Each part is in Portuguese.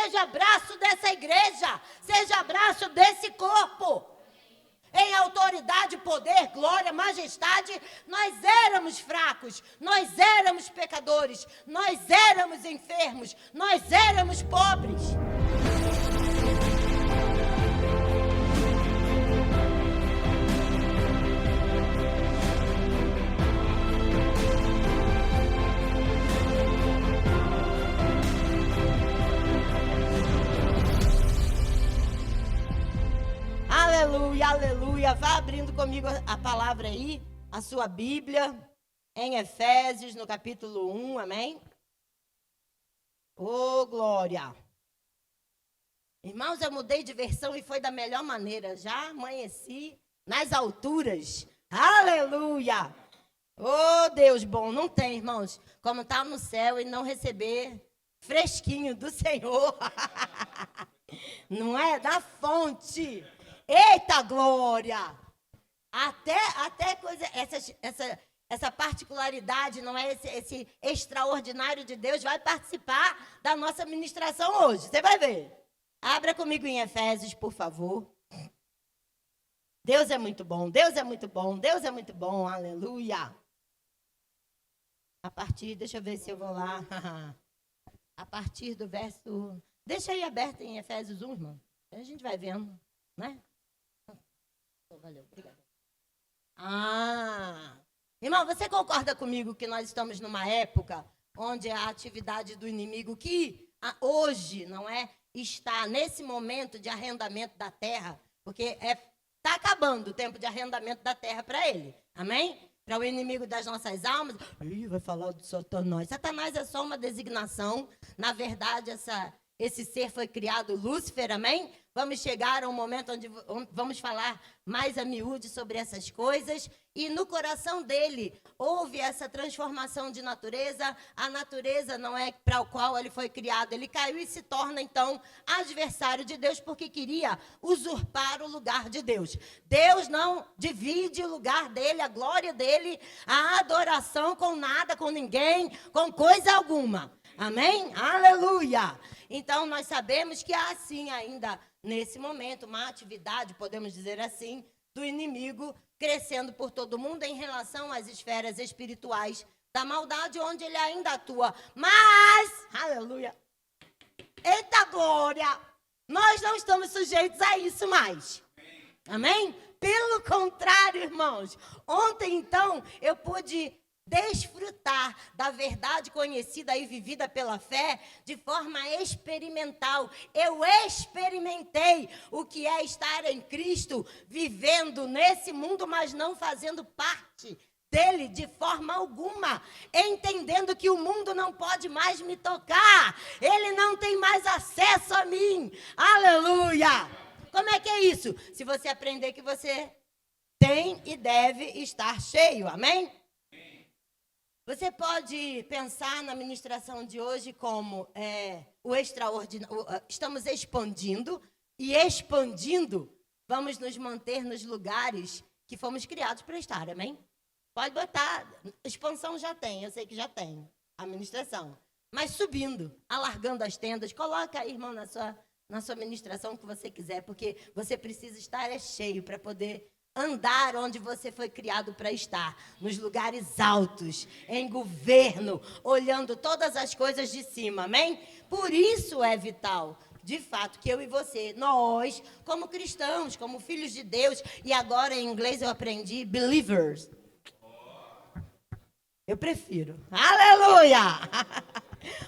seja braço dessa igreja, seja braço desse corpo. Em autoridade, poder, glória, majestade, nós éramos fracos, nós éramos pecadores, nós éramos enfermos, nós éramos pobres. Aleluia, aleluia. Vá abrindo comigo a palavra aí, a sua Bíblia, em Efésios, no capítulo 1, amém? Oh, glória. Irmãos, eu mudei de versão e foi da melhor maneira. Já amanheci nas alturas. Aleluia. Oh, Deus bom. Não tem, irmãos, como estar no céu e não receber fresquinho do Senhor. Não é? Da fonte. Eita glória! Até coisa, essa particularidade, não é? Esse extraordinário de Deus vai participar da nossa ministração hoje. Você vai ver. Abra comigo em Efésios, por favor. Deus é muito bom, Deus é muito bom, Deus é muito bom, aleluia. Deixa eu ver se eu vou lá. A partir do verso... Deixa aí aberto em Efésios 1, irmão. A gente vai vendo, né? Valeu, obrigada. Irmão, você concorda comigo que nós estamos numa época onde a atividade do inimigo, que hoje, não é, está nesse momento de arrendamento da terra, porque está acabando o tempo de arrendamento da terra para ele, amém? Para o inimigo das nossas almas. Vai falar do Satanás. Satanás é só uma designação, na verdade, esse ser foi criado Lúcifer, amém? Vamos chegar a um momento onde vamos falar mais a miúde sobre essas coisas. E no coração dele houve essa transformação de natureza. A natureza não é para o qual ele foi criado. Ele caiu e se torna, então, adversário de Deus, porque queria usurpar o lugar de Deus. Deus não divide o lugar dele, a glória dele, a adoração com nada, com ninguém, com coisa alguma. Amém? Aleluia! Então, nós sabemos que há, sim, ainda, nesse momento, uma atividade, podemos dizer assim, do inimigo crescendo por todo o mundo em relação às esferas espirituais da maldade, onde ele ainda atua. Mas, aleluia, eita glória, nós não estamos sujeitos a isso mais. Amém? Pelo contrário, irmãos, ontem, então, eu pude desfrutar da verdade conhecida e vivida pela fé de forma experimental. Eu experimentei o que é estar em Cristo, vivendo nesse mundo, mas não fazendo parte dele de forma alguma, entendendo que o mundo não pode mais me tocar, ele não tem mais acesso a mim. Aleluia! Como é que é isso? Se você aprender que você tem e deve estar cheio, amém? Você pode pensar na ministração de hoje como o extraordinário. Estamos expandindo e expandindo, vamos nos manter nos lugares que fomos criados para estar, amém? Pode botar, expansão já tem, eu sei que já tem, a ministração. Mas subindo, alargando as tendas, coloca aí, irmão, na sua ministração que você quiser, porque você precisa estar cheio para poder andar onde você foi criado para estar, nos lugares altos, em governo, olhando todas as coisas de cima, amém? Por isso é vital, de fato, que eu e você, nós, como cristãos, como filhos de Deus, e agora em inglês eu aprendi believers. Eu prefiro. Aleluia!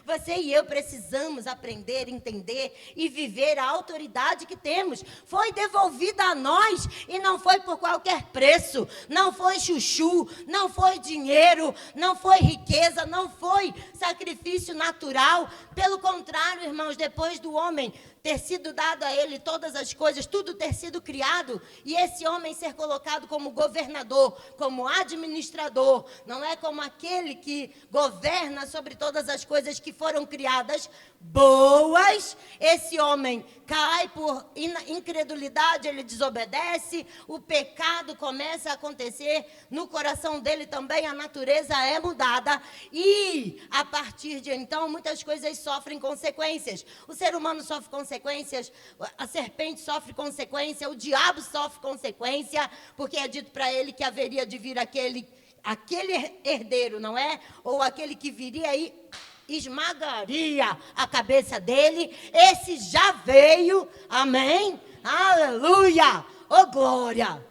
Você e eu precisamos aprender, entender e viver a autoridade que temos. Foi devolvida a nós e não foi por qualquer preço. Não foi chuchu, não foi dinheiro, não foi riqueza, não foi sacrifício natural. Pelo contrário, irmãos, depois do homem ter sido dado a ele todas as coisas, tudo ter sido criado, e esse homem ser colocado como governador, como administrador, não é como aquele que governa sobre todas as coisas que foram criadas boas. Esse homem cai por incredulidade, ele desobedece, o pecado começa a acontecer no coração dele também, a natureza é mudada, e a partir de então muitas coisas sofrem consequências. O ser humano sofre consequências, a serpente sofre consequência, o diabo sofre consequência, porque é dito para ele que haveria de vir aquele herdeiro, não é? Ou aquele que viria aí esmagaria a cabeça dele. Esse já veio, amém? Aleluia, oh glória.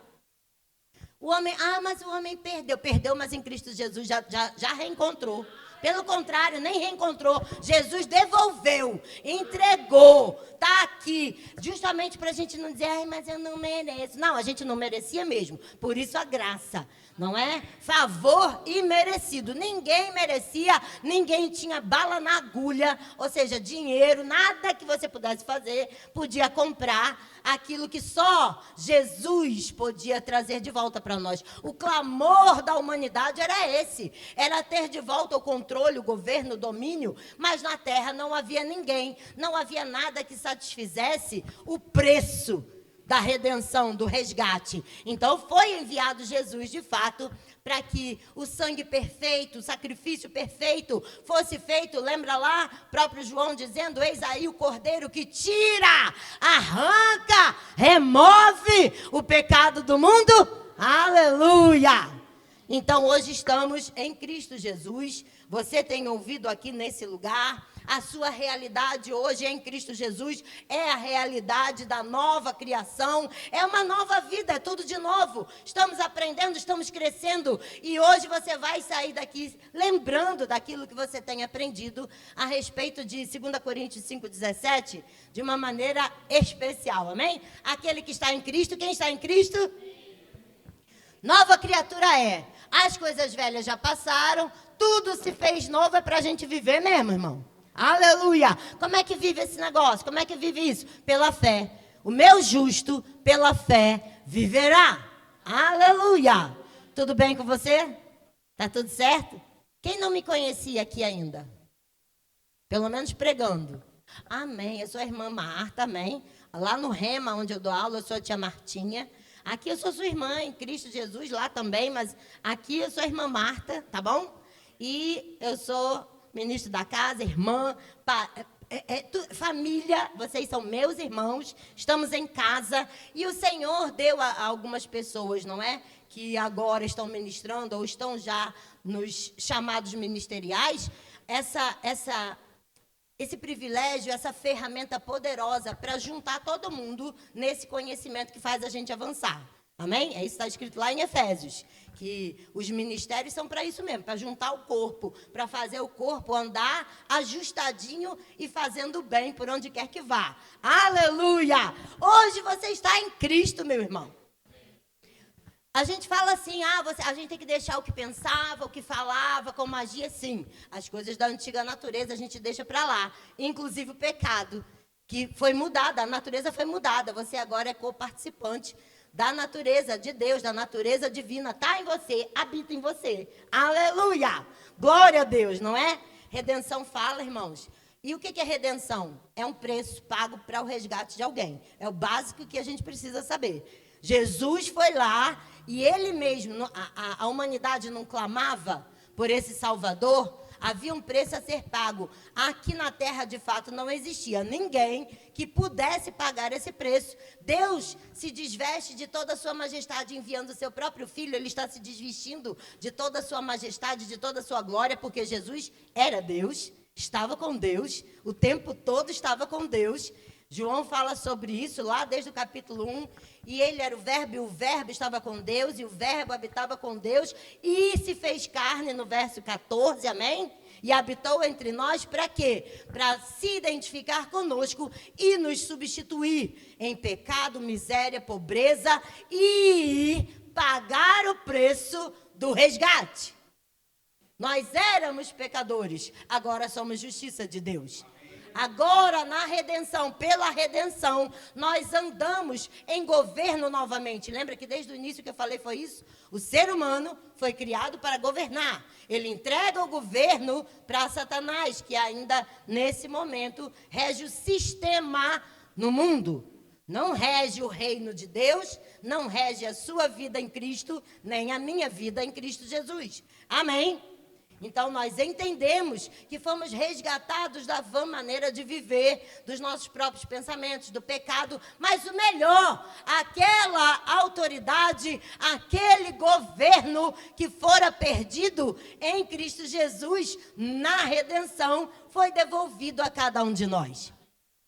O homem, mas o homem perdeu, mas em Cristo Jesus já reencontrou. Pelo contrário, nem reencontrou. Jesus devolveu, entregou, está aqui. Justamente para a gente não dizer, mas eu não mereço. Não, a gente não merecia mesmo. Por isso a graça, não é? Favor imerecido. Ninguém merecia, ninguém tinha bala na agulha, ou seja, dinheiro, nada que você pudesse fazer, podia comprar aquilo que só Jesus podia trazer de volta para nós. O clamor da humanidade era esse, era ter de volta o controle, o governo, o domínio, mas na terra não havia ninguém, não havia nada que satisfizesse o preço da redenção, do resgate. Então foi enviado Jesus, de fato, para que o sangue perfeito, o sacrifício perfeito fosse feito. Lembra lá, próprio João dizendo, eis aí o cordeiro que tira, arranca, remove o pecado do mundo. Aleluia! Então hoje estamos em Cristo Jesus. Você tem ouvido aqui nesse lugar, a sua realidade hoje em Cristo Jesus é a realidade da nova criação, é uma nova vida, é tudo de novo. Estamos aprendendo, estamos crescendo, e hoje você vai sair daqui lembrando daquilo que você tem aprendido a respeito de 2 Coríntios 5,17, de uma maneira especial, amém? Aquele que está em Cristo, quem está em Cristo? Nova criatura é. As coisas velhas já passaram, tudo se fez novo, é para a gente viver mesmo, irmão. Aleluia! Como é que vive esse negócio? Como é que vive isso? Pela fé. O meu justo, pela fé, viverá. Aleluia! Tudo bem com você? Tá tudo certo? Quem não me conhecia aqui ainda? Pelo menos pregando. Amém. Eu sou a irmã Marta, amém. Lá no Rema, onde eu dou aula, eu sou a tia Martinha. Aqui eu sou sua irmã em Cristo Jesus, lá também, mas aqui eu sou a irmã Marta, tá bom? E eu sou ministro da casa, irmã, família, vocês são meus irmãos, estamos em casa, e o Senhor deu a algumas pessoas, não é? Que agora estão ministrando, ou estão já nos chamados ministeriais, esse privilégio, essa ferramenta poderosa para juntar todo mundo nesse conhecimento que faz a gente avançar. Amém? É isso que está escrito lá em Efésios, que os ministérios são para isso mesmo, para juntar o corpo, para fazer o corpo andar ajustadinho e fazendo bem por onde quer que vá. Aleluia! Hoje você está em Cristo, meu irmão. A gente fala assim, a gente tem que deixar o que pensava, o que falava, como agia, sim. As coisas da antiga natureza a gente deixa para lá, inclusive o pecado, que foi mudado, a natureza foi mudada. Você agora é coparticipante da natureza de Deus, da natureza divina, está em você, habita em você. Aleluia! Glória a Deus, não é? Redenção fala, irmãos. E o que é redenção? É um preço pago para o resgate de alguém. É o básico que a gente precisa saber. Jesus foi lá e ele mesmo, a humanidade não clamava por esse Salvador. Havia um preço a ser pago. Aqui na terra, de fato, não existia ninguém que pudesse pagar esse preço. Deus se desveste de toda a sua majestade, enviando o seu próprio Filho. Ele está se desvestindo de toda a sua majestade, de toda a sua glória, porque Jesus era Deus, estava com Deus, o tempo todo estava com Deus. João fala sobre isso lá desde o capítulo 1. E ele era o Verbo, e o Verbo estava com Deus, e o Verbo habitava com Deus, e se fez carne, no verso 14, amém? E habitou entre nós, para quê? Para se identificar conosco e nos substituir em pecado, miséria, pobreza, e pagar o preço do resgate. Nós éramos pecadores, agora somos justiça de Deus. Agora, na redenção, pela redenção, nós andamos em governo novamente. Lembra que desde o início que eu falei foi isso? O ser humano foi criado para governar. Ele entrega o governo para Satanás, que ainda, nesse momento, rege o sistema no mundo. Não rege o reino de Deus, não rege a sua vida em Cristo, nem a minha vida em Cristo Jesus. Amém? Então, nós entendemos que fomos resgatados da vã maneira de viver, dos nossos próprios pensamentos, do pecado, mas o melhor, aquela autoridade, aquele governo que fora perdido em Cristo Jesus, na redenção, foi devolvido a cada um de nós.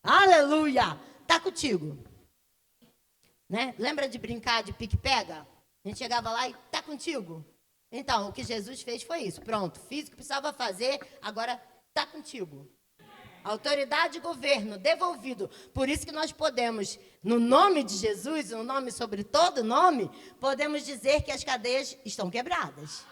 Aleluia! Está contigo. Né? Lembra de brincar de pique-pega? A gente chegava lá e está contigo. Então, o que Jesus fez foi isso. Pronto, fiz o que precisava fazer, agora está contigo. Autoridade e governo devolvido. Por isso que nós podemos, no nome de Jesus, no nome sobre todo nome, podemos dizer que as cadeias estão quebradas.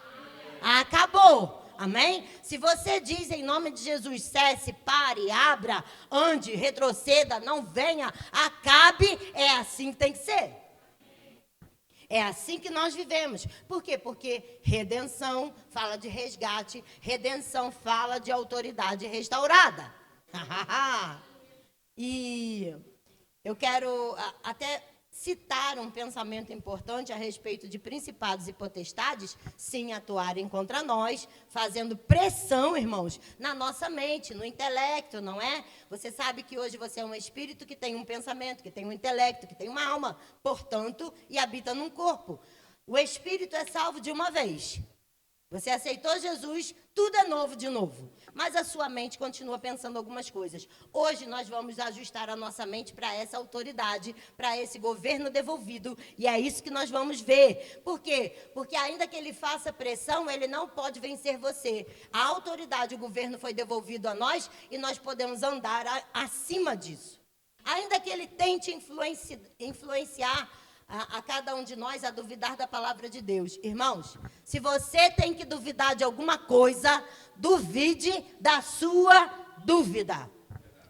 Acabou. Amém? Se você diz em nome de Jesus, cesse, pare, abra, ande, retroceda, não venha, acabe, é assim que tem que ser. É assim que nós vivemos. Por quê? Porque redenção fala de resgate, redenção fala de autoridade restaurada. E eu quero até citar um pensamento importante a respeito de principados e potestades, sim, atuarem contra nós, fazendo pressão, irmãos, na nossa mente, no intelecto, não é? Você sabe que hoje você é um espírito que tem um pensamento, que tem um intelecto, que tem uma alma, portanto, e habita num corpo. O espírito é salvo de uma vez. Você aceitou Jesus, tudo é novo de novo. Mas a sua mente continua pensando algumas coisas. Hoje nós vamos ajustar a nossa mente para essa autoridade, para esse governo devolvido. E é isso que nós vamos ver. Por quê? Porque ainda que ele faça pressão, ele não pode vencer você. A autoridade, o governo foi devolvido a nós e nós podemos andar acima disso. Ainda que ele tente influenciar a cada um de nós a duvidar da palavra de Deus. Irmãos, se você tem que duvidar de alguma coisa, duvide da sua dúvida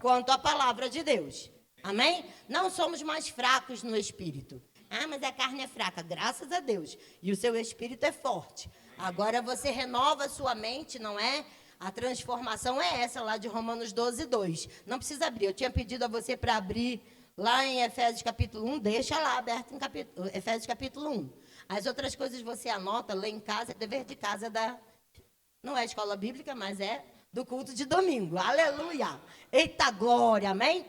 quanto à palavra de Deus. Amém? Não somos mais fracos no espírito. Ah, mas a carne é fraca, graças a Deus. E o seu espírito é forte. Agora você renova a sua mente, não é? A transformação é essa lá de Romanos 12, 2. Não precisa abrir, eu tinha pedido a você para abrir lá em Efésios capítulo 1, deixa lá aberto em Efésios capítulo 1. As outras coisas você anota, lê em casa, é dever de casa não é escola bíblica, mas é do culto de domingo. Aleluia! Eita glória, amém?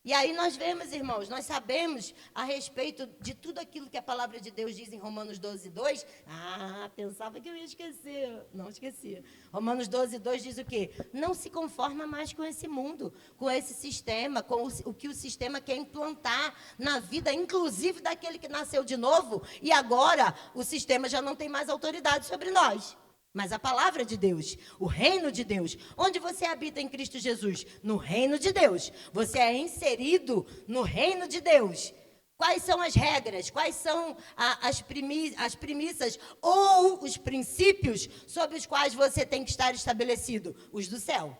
E aí nós vemos, irmãos, nós sabemos a respeito de tudo aquilo que a palavra de Deus diz em Romanos 12, 2. Ah, pensava que eu ia esquecer. Não esqueci. Romanos 12, 2 diz o quê? Não se conforma mais com esse mundo, com esse sistema, com o que o sistema quer implantar na vida, inclusive daquele que nasceu de novo. E agora o sistema já não tem mais autoridade sobre nós. Mas a palavra de Deus, o reino de Deus, onde você habita em Cristo Jesus? No reino de Deus. Você é inserido no reino de Deus. Quais são as regras? Quais são as premissas ou os princípios sobre os quais você tem que estar estabelecido? Os do céu.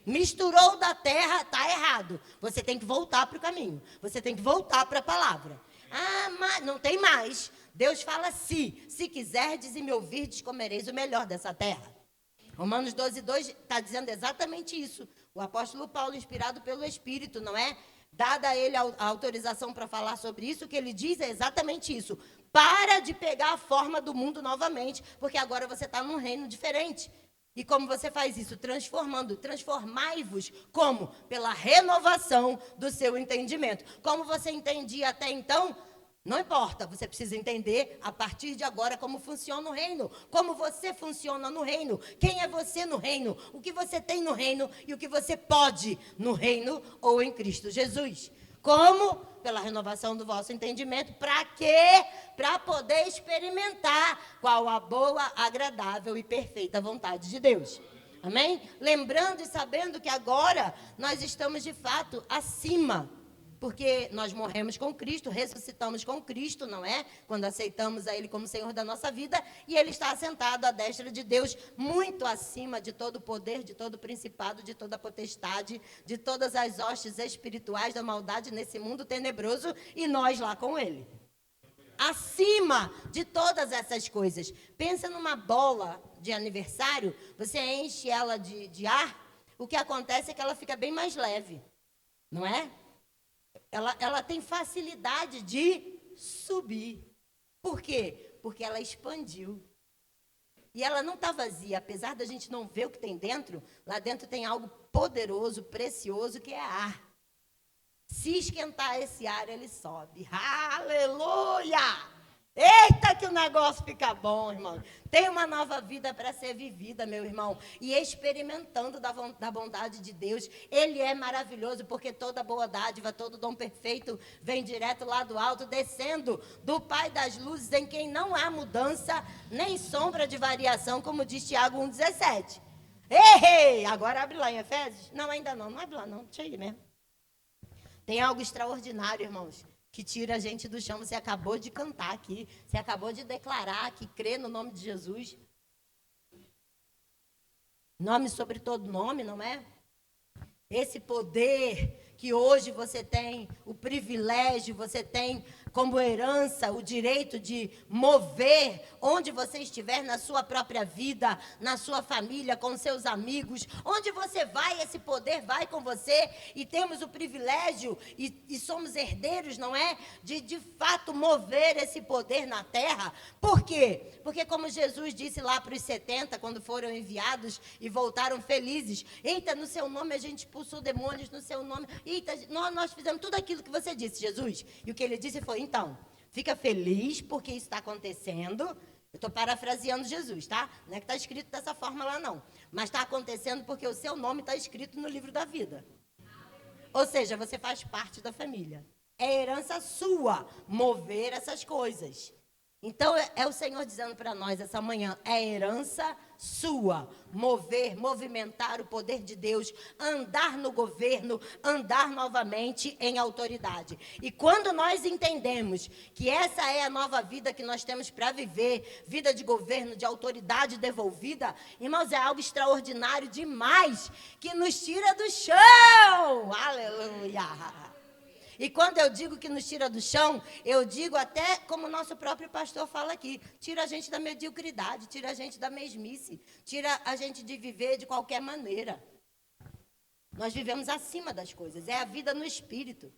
Misturou da terra, está errado. Você tem que voltar para o caminho. Você tem que voltar para a palavra. Ah, mas não tem mais. Deus fala se quiserdes e me ouvirdes, comereis o melhor dessa terra. Romanos 12, 2 está dizendo exatamente isso. O apóstolo Paulo, inspirado pelo Espírito, não é? Dada a ele a autorização para falar sobre isso, o que ele diz é exatamente isso. Para de pegar a forma do mundo novamente, porque agora você está num reino diferente. E como você faz isso? Transformai-vos como? Pela renovação do seu entendimento. Como você entendia até então, não importa, você precisa entender a partir de agora como funciona o reino, como você funciona no reino, quem é você no reino, o que você tem no reino e o que você pode no reino ou em Cristo Jesus. Como? Pela renovação do vosso entendimento. Para quê? Para poder experimentar qual a boa, agradável e perfeita vontade de Deus. Amém? Lembrando e sabendo que agora nós estamos de fato acima Porque nós morremos com Cristo, ressuscitamos com Cristo, não é? Quando aceitamos a Ele como Senhor da nossa vida, e Ele está assentado à destra de Deus, muito acima de todo o poder, de todo o principado, de toda a potestade, de todas as hostes espirituais da maldade nesse mundo tenebroso, e nós lá com Ele. Acima de todas essas coisas. Pensa numa bola de aniversário, você enche ela de ar, o que acontece é que ela fica bem mais leve, não é? Ela tem facilidade de subir. Por quê? Porque ela expandiu. E ela não está vazia, apesar da gente não ver o que tem dentro, lá dentro tem algo poderoso, precioso, que é ar. Se esquentar esse ar, ele sobe. Aleluia! Eita, que o negócio fica bom, irmão. Tem uma nova vida para ser vivida, meu irmão. E experimentando da bondade de Deus. Ele é maravilhoso, porque toda boa dádiva, todo dom perfeito vem direto lá do alto, descendo do Pai das luzes, em quem não há mudança, nem sombra de variação, como diz Tiago 1,17. Ei, agora abre lá em Efésios. Não, ainda não. Não abre lá, não. Deixa eu ir mesmo. Tem algo extraordinário, irmãos, que tira a gente do chão. Você acabou de cantar aqui, você acabou de declarar que crê no nome de Jesus. Nome sobre todo nome, não é? Esse poder que hoje você tem, o privilégio, você tem como herança o direito de mover onde você estiver na sua própria vida, na sua família, com seus amigos. Onde você vai, esse poder vai com você. E temos o privilégio, e somos herdeiros, não é? De fato mover esse poder na terra. Por quê? Porque como Jesus disse lá para os 70, quando foram enviados e voltaram felizes. Eita, no seu nome a gente expulsou demônios, no seu nome. Eita, nós fizemos tudo aquilo que você disse, Jesus. E o que ele disse foi, então, fica feliz porque isso está acontecendo. Eu estou parafraseando Jesus, tá? Não é que está escrito dessa forma lá, não. Mas está acontecendo porque o seu nome está escrito no livro da vida. Ou seja, você faz parte da família. É herança sua mover essas coisas. Então, é o Senhor dizendo para nós essa manhã, é herança sua, movimentar o poder de Deus, andar no governo, andar novamente em autoridade. E quando nós entendemos que essa é a nova vida que nós temos para viver, vida de governo, de autoridade devolvida, irmãos, é algo extraordinário demais, que nos tira do chão. Aleluia! E quando eu digo que nos tira do chão, eu digo até como o nosso próprio pastor fala aqui, tira a gente da mediocridade, tira a gente da mesmice, tira a gente de viver de qualquer maneira. Nós vivemos acima das coisas, é a vida no Espírito.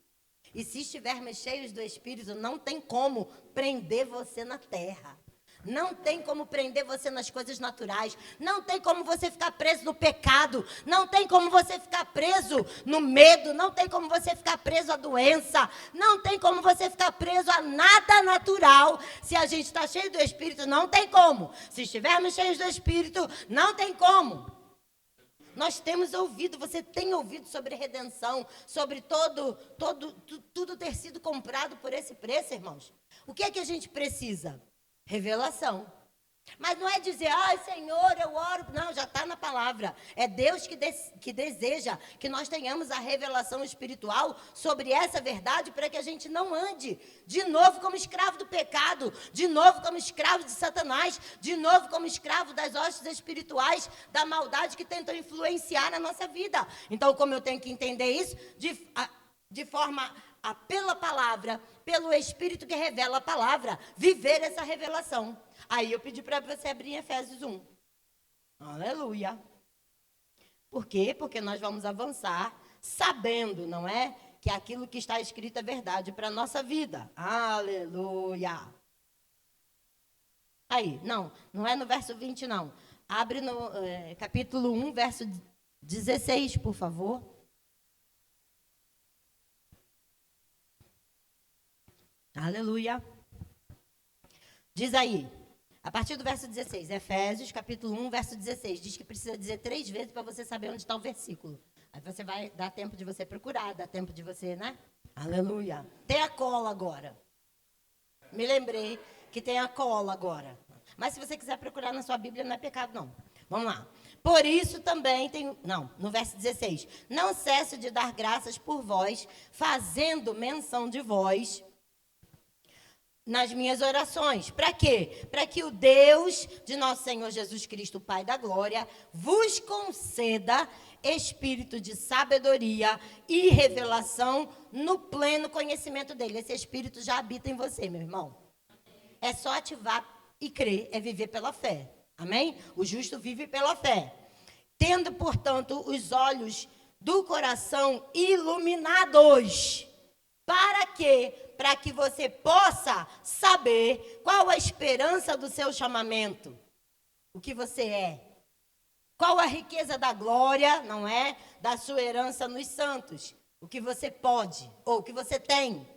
E se estivermos cheios do Espírito, não tem como prender você na terra. Não tem como prender você nas coisas naturais. Não tem como você ficar preso no pecado. Não tem como você ficar preso no medo. Não tem como você ficar preso à doença. Não tem como você ficar preso a nada natural. Se a gente está cheio do Espírito, não tem como. Se estivermos cheios do Espírito, não tem como. Nós temos ouvido, você tem ouvido sobre redenção, sobre tudo ter sido comprado por esse preço, irmãos. O que é que a gente precisa? Revelação. Mas não é dizer, ai Senhor, eu oro. Não, já está na palavra. É Deus que deseja que nós tenhamos a revelação espiritual sobre essa verdade para que a gente não ande de novo como escravo do pecado, de novo como escravo de Satanás, de novo como escravo das hostes espirituais, da maldade que tentam influenciar na nossa vida. Então, como eu tenho que entender isso? De forma pela palavra, pelo Espírito que revela a palavra, viver essa revelação. Aí eu pedi para você abrir em Efésios 1. Aleluia. Por quê? Porque nós vamos avançar sabendo, não é? Que aquilo que está escrito é verdade para a nossa vida. Aleluia. Aí, não é no verso 20, não. Abre no capítulo 1, verso 16, por favor. Aleluia. Diz aí, a partir do verso 16, Efésios, capítulo 1, verso 16, diz que precisa dizer 3 vezes para você saber onde está o versículo. Aí você vai dar tempo de você procurar, dá tempo de você, né? Aleluia. Tem a cola agora. Me lembrei que tem a cola agora. Mas se você quiser procurar na sua Bíblia, não é pecado, não. Vamos lá. Por isso também tem... Não, no verso 16. Não cesso de dar graças por vós, fazendo menção de vós nas minhas orações. Para quê? Para que o Deus de nosso Senhor Jesus Cristo, o Pai da glória, vos conceda espírito de sabedoria e revelação no pleno conhecimento dele. Esse espírito já habita em você, meu irmão. É só ativar e crer, é viver pela fé. Amém? O justo vive pela fé. Tendo, portanto, os olhos do coração iluminados. Para quê? Para que você possa saber qual a esperança do seu chamamento. O que você é. Qual a riqueza da glória, não é? Da sua herança nos santos. O que você pode, ou o que você tem.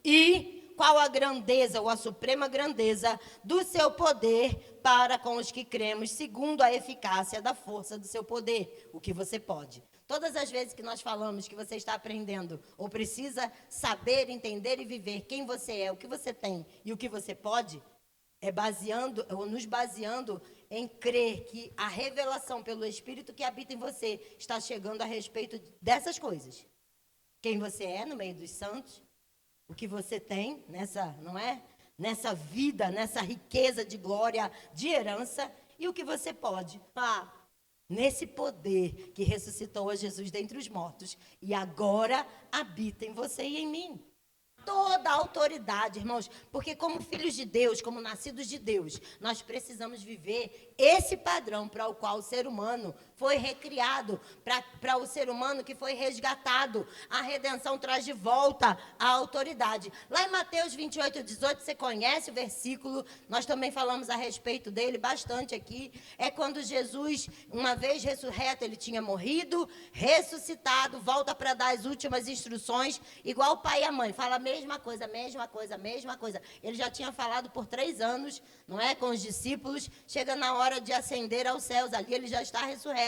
E qual a grandeza, ou a suprema grandeza do seu poder para com os que cremos, segundo a eficácia da força do seu poder. O que você pode. Todas as vezes que nós falamos que você está aprendendo, ou precisa saber, entender e viver quem você é, o que você tem e o que você pode, é baseando, ou nos baseando em crer que a revelação pelo Espírito que habita em você está chegando a respeito dessas coisas. Quem você é no meio dos santos, o que você tem nessa, não é? Nessa vida, nessa riqueza de glória, de herança, e o que você pode. Nesse poder que ressuscitou a Jesus dentre os mortos e agora habita em você e em mim. Toda a autoridade, irmãos, porque como filhos de Deus, como nascidos de Deus, nós precisamos viver esse padrão para o qual o ser humano foi recriado, para o ser humano que foi resgatado. A redenção traz de volta a autoridade. Lá em Mateus 28, 18, você conhece o versículo, nós também falamos a respeito dele bastante aqui. É quando Jesus, uma vez ressurreto, ele tinha morrido, ressuscitado, volta para dar as últimas instruções, igual o pai e a mãe, fala a mesma coisa, mesma coisa, mesma coisa. Ele já tinha falado por 3 anos, não é, com os discípulos, chega na hora de ascender aos céus, ali ele já está ressurreto,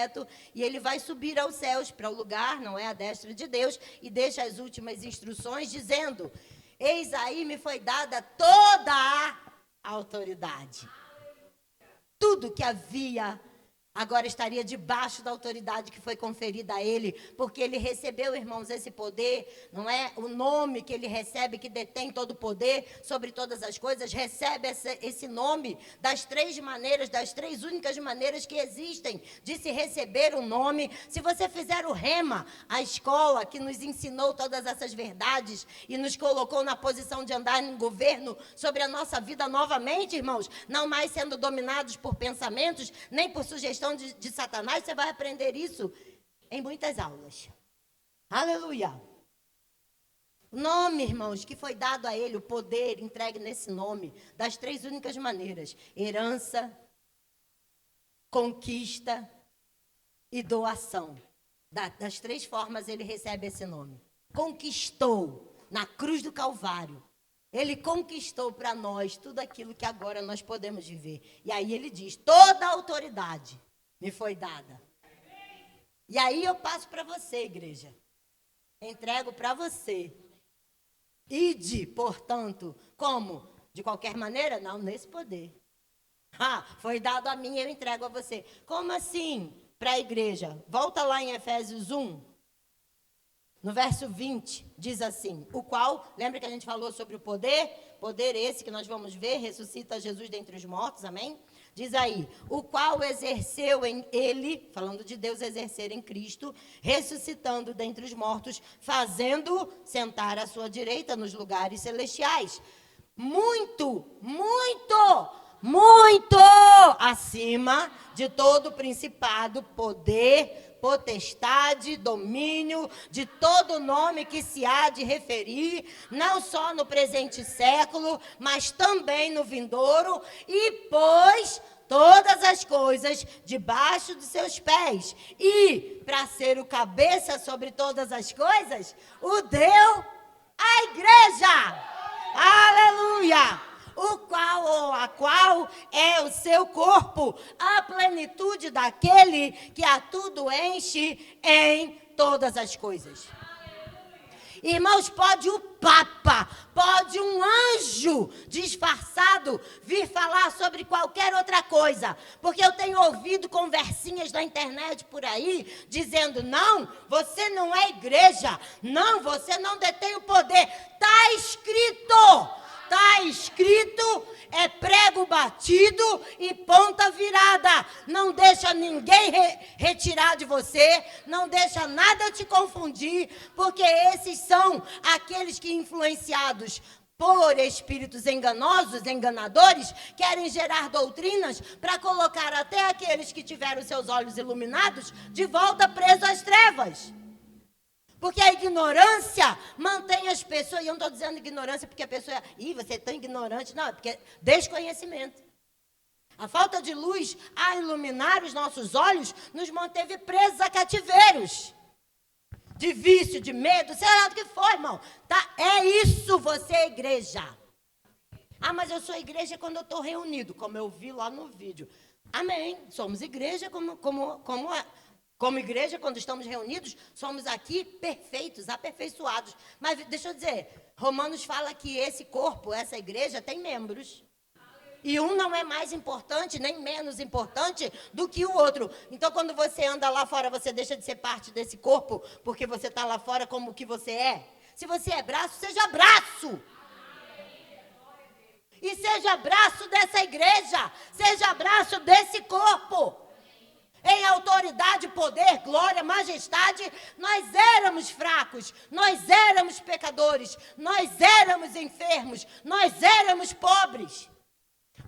e ele vai subir aos céus, para o lugar, não é, à destra de Deus, e deixa as últimas instruções, dizendo, eis aí me foi dada toda a autoridade. Tudo que havia agora estaria debaixo da autoridade que foi conferida a ele, porque ele recebeu, irmãos, esse poder, não é? O nome que ele recebe, que detém todo o poder sobre todas as coisas, recebe esse nome das 3 maneiras, das 3 únicas maneiras que existem de se receber um nome. Se você fizer o Rema, a escola que nos ensinou todas essas verdades e nos colocou na posição de andar em governo sobre a nossa vida novamente, irmãos, não mais sendo dominados por pensamentos, nem por sugestão de Satanás, você vai aprender isso em muitas aulas. Aleluia. O nome, irmãos, que foi dado a ele, o poder entregue nesse nome, das 3 únicas maneiras: herança, conquista e doação. Das 3 formas ele recebe esse nome. Conquistou na cruz do Calvário. Ele conquistou para nós tudo aquilo que agora nós podemos viver. E aí ele diz, toda a autoridade me foi dada. E aí eu passo para você, igreja. Entrego para você. Ide, portanto, como? De qualquer maneira? Não, nesse poder. Foi dado a mim, eu entrego a você. Como assim para a igreja? Volta lá em Efésios 1. No verso 20, diz assim, o qual, lembra que a gente falou sobre o poder? Poder esse que nós vamos ver, ressuscita Jesus dentre os mortos, amém? Diz aí, o qual exerceu em ele, falando de Deus exercer em Cristo, ressuscitando dentre os mortos, fazendo sentar à sua direita nos lugares celestiais. Muito, muito, muito acima de todo principado, poder, potestade, domínio, de todo nome que se há de referir, não só no presente século, mas também no vindouro, e pôs todas as coisas debaixo dos seus pés, e para ser o cabeça sobre todas as coisas, o deu à igreja. Aleluia! A qual é o seu corpo, a plenitude daquele que a tudo enche em todas as coisas. Irmãos, pode o Papa, pode um anjo disfarçado vir falar sobre qualquer outra coisa. Porque eu tenho ouvido conversinhas na internet por aí, dizendo, não, você não é igreja. Não, você não detém o poder. Está escrito. Está escrito, é prego batido e ponta virada. Não deixa ninguém retirar de você, não deixa nada te confundir, porque esses são aqueles que, influenciados por espíritos enganosos, enganadores, querem gerar doutrinas para colocar até aqueles que tiveram seus olhos iluminados de volta presos às trevas. Porque a ignorância mantém as pessoas, e eu não estou dizendo ignorância porque a pessoa, você é tão ignorante, não, é porque é desconhecimento. A falta de luz a iluminar os nossos olhos nos manteve presos a cativeiros. De vício, de medo, sei lá do que for, irmão. Tá? É isso, você é igreja. Ah, mas eu sou igreja quando eu estou reunido, como eu vi lá no vídeo. Amém, somos igreja como igreja, quando estamos reunidos, somos aqui perfeitos, aperfeiçoados. Mas deixa eu dizer, Romanos fala que esse corpo, essa igreja, tem membros. E um não é mais importante, nem menos importante do que o outro. Então, quando você anda lá fora, você deixa de ser parte desse corpo, porque você está lá fora como que você é. Se você é braço, seja braço. E seja braço dessa igreja, seja braço desse corpo. Em autoridade, poder, glória, majestade, nós éramos fracos, nós éramos pecadores, nós éramos enfermos, nós éramos pobres.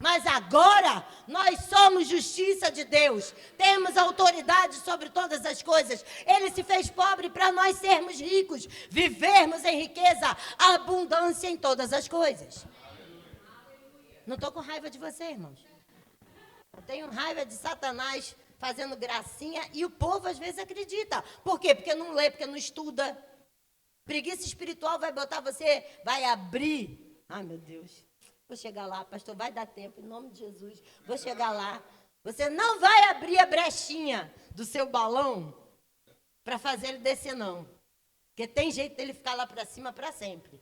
Mas agora nós somos justiça de Deus, temos autoridade sobre todas as coisas. Ele se fez pobre para nós sermos ricos, vivermos em riqueza, abundância em todas as coisas. Não estou com raiva de você, irmãos. Eu tenho raiva de Satanás fazendo gracinha, e o povo às vezes acredita. Por quê? Porque não lê, porque não estuda. Preguiça espiritual vai botar você, vai abrir. Ai, meu Deus. Vou chegar lá, pastor, vai dar tempo, em nome de Jesus. Vou chegar lá. Você não vai abrir a brechinha do seu balão para fazer ele descer, não. Porque tem jeito dele ficar lá para cima para sempre.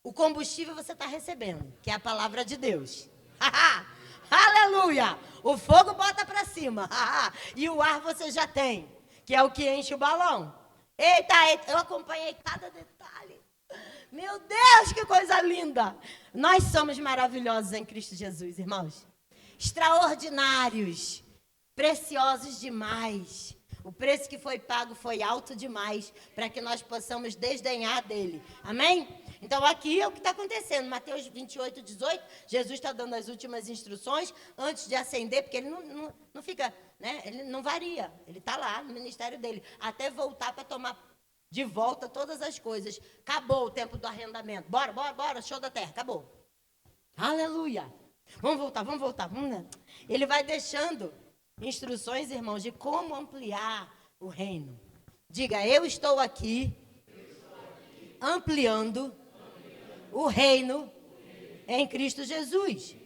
O combustível você está recebendo, que é a palavra de Deus. Aleluia! O fogo bota para cima. E o ar você já tem, que é o que enche o balão. Eita, eu acompanhei cada detalhe. Meu Deus, que coisa linda! Nós somos maravilhosos em Cristo Jesus, irmãos. Extraordinários, preciosos demais. O preço que foi pago foi alto demais para que nós possamos desdenhar dele. Amém? Então, aqui é o que está acontecendo. Mateus 28, 18, Jesus está dando as últimas instruções antes de ascender, porque ele não fica, né? Ele não varia. Ele está lá no ministério dele, até voltar para tomar de volta todas as coisas. Acabou o tempo do arrendamento. Bora, show da terra, acabou. Aleluia. Vamos voltar. Ele vai deixando instruções, irmãos, de como ampliar o reino. Diga, eu estou aqui ampliando o reino em Cristo Jesus.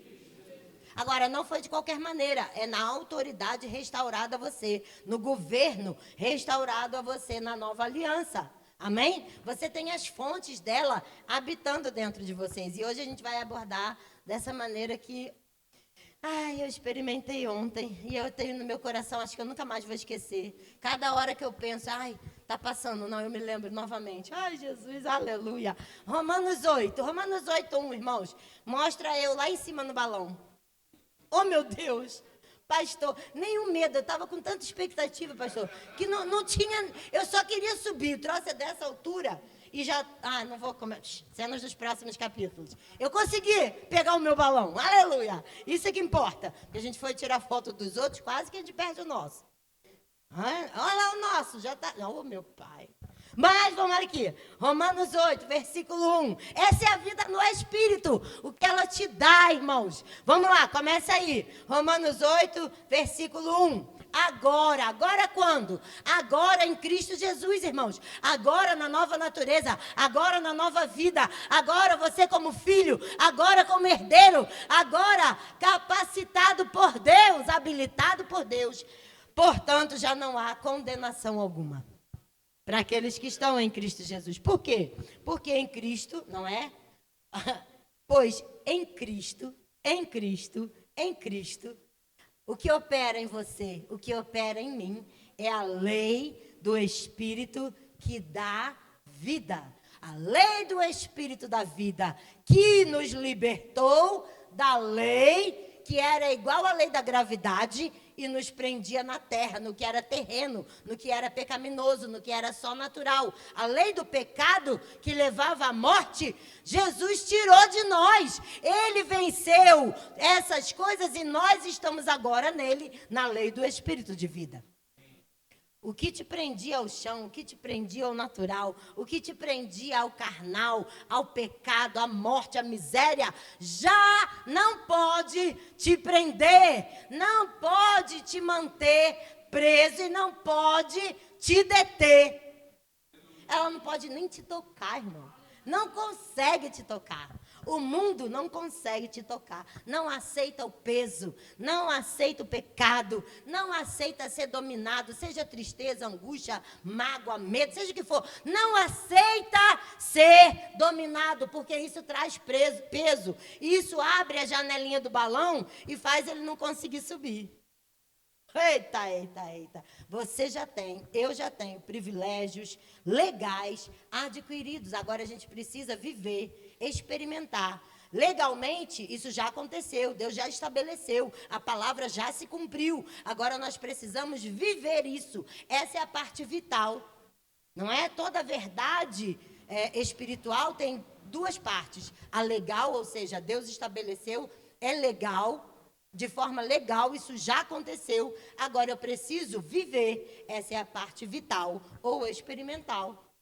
Agora, não foi de qualquer maneira, é na autoridade restaurada a você, no governo restaurado a você, na nova aliança. Amém? Você tem as fontes dela habitando dentro de vocês. E hoje a gente vai abordar dessa maneira que eu experimentei ontem e eu tenho no meu coração, acho que eu nunca mais vou esquecer. Cada hora que eu penso, está passando, não, eu me lembro novamente. Ai, Jesus, aleluia. Romanos 8, 1, irmãos, mostra eu lá em cima no balão. Oh, meu Deus, pastor, nenhum medo, eu estava com tanta expectativa, pastor, que não tinha, eu só queria subir, o troço é dessa altura. E já, não vou comer, cenas dos próximos capítulos. Eu consegui pegar o meu balão, aleluia. Isso é que importa. Porque a gente foi tirar foto dos outros, quase que a gente perde o nosso. Olha lá o nosso, já está. Oh, meu pai. Mas, vamos aqui, Romanos 8, versículo 1. Essa é a vida no Espírito, o que ela te dá, irmãos. Vamos lá, começa aí. Romanos 8, versículo 1. Agora quando? Agora em Cristo Jesus, irmãos. Agora na nova natureza, agora na nova vida, agora você como filho, agora como herdeiro, agora capacitado por Deus, habilitado por Deus. Portanto, já não há condenação alguma. Para aqueles que estão em Cristo Jesus. Por quê? Porque em Cristo, não é? Pois em Cristo, o que opera em você, o que opera em mim, é a lei do Espírito que dá vida. A lei do Espírito da vida, que nos libertou da lei que era igual à lei da gravidade e nos prendia na terra, no que era terreno, no que era pecaminoso, no que era só natural. A lei do pecado que levava à morte, Jesus tirou de nós. Ele venceu essas coisas e nós estamos agora nele, na lei do Espírito de vida. O que te prendia ao chão, o que te prendia ao natural, o que te prendia ao carnal, ao pecado, à morte, à miséria, já não pode te prender, não pode te manter preso e não pode te deter. Ela não pode nem te tocar, irmão. Não consegue te tocar. O mundo não consegue te tocar, não aceita o peso, não aceita o pecado, não aceita ser dominado, seja tristeza, angústia, mágoa, medo, seja o que for, não aceita ser dominado, porque isso traz peso, isso abre a janelinha do balão e faz ele não conseguir subir. Eita. Você já tem, eu já tenho privilégios legais adquiridos. Agora a gente precisa viver, experimentar. Legalmente, isso já aconteceu, Deus já estabeleceu, a palavra já se cumpriu. Agora nós precisamos viver isso. Essa é a parte vital. Não é? Toda verdade espiritual tem duas partes. A legal, ou seja, Deus estabeleceu, é legal. De forma legal, isso já aconteceu. Agora eu preciso viver. Essa é a parte vital ou experimental.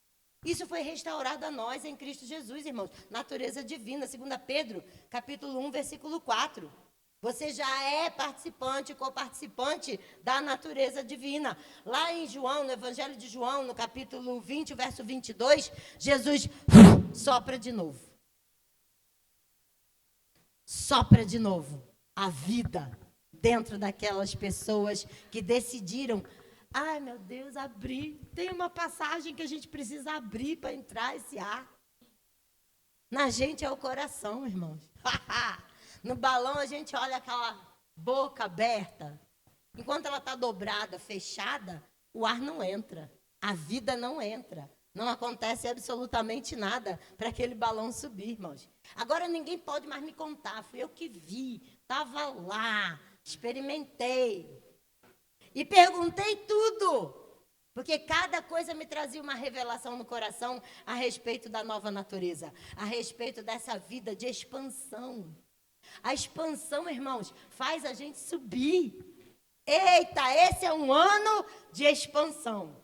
Isso foi restaurado a nós em Cristo Jesus, irmãos. Natureza divina, 2 Pedro, capítulo 1, versículo 4. Você já é participante, coparticipante da natureza divina. Lá em João, no Evangelho de João, no capítulo 20, verso 22, Jesus sopra de novo. Sopra de novo a vida dentro daquelas pessoas que decidiram, ai meu Deus, abrir, tem uma passagem que a gente precisa abrir para entrar esse ar. Na gente é o coração, irmãos. No balão a gente olha aquela boca aberta, enquanto ela está dobrada, fechada, o ar não entra, a vida não entra. Não acontece absolutamente nada para aquele balão subir, irmãos. Agora ninguém pode mais me contar, fui eu que vi, estava lá, experimentei. E perguntei tudo, porque cada coisa me trazia uma revelação no coração a respeito da nova natureza, a respeito dessa vida de expansão. A expansão, irmãos, faz a gente subir. Eita, esse é um ano de expansão.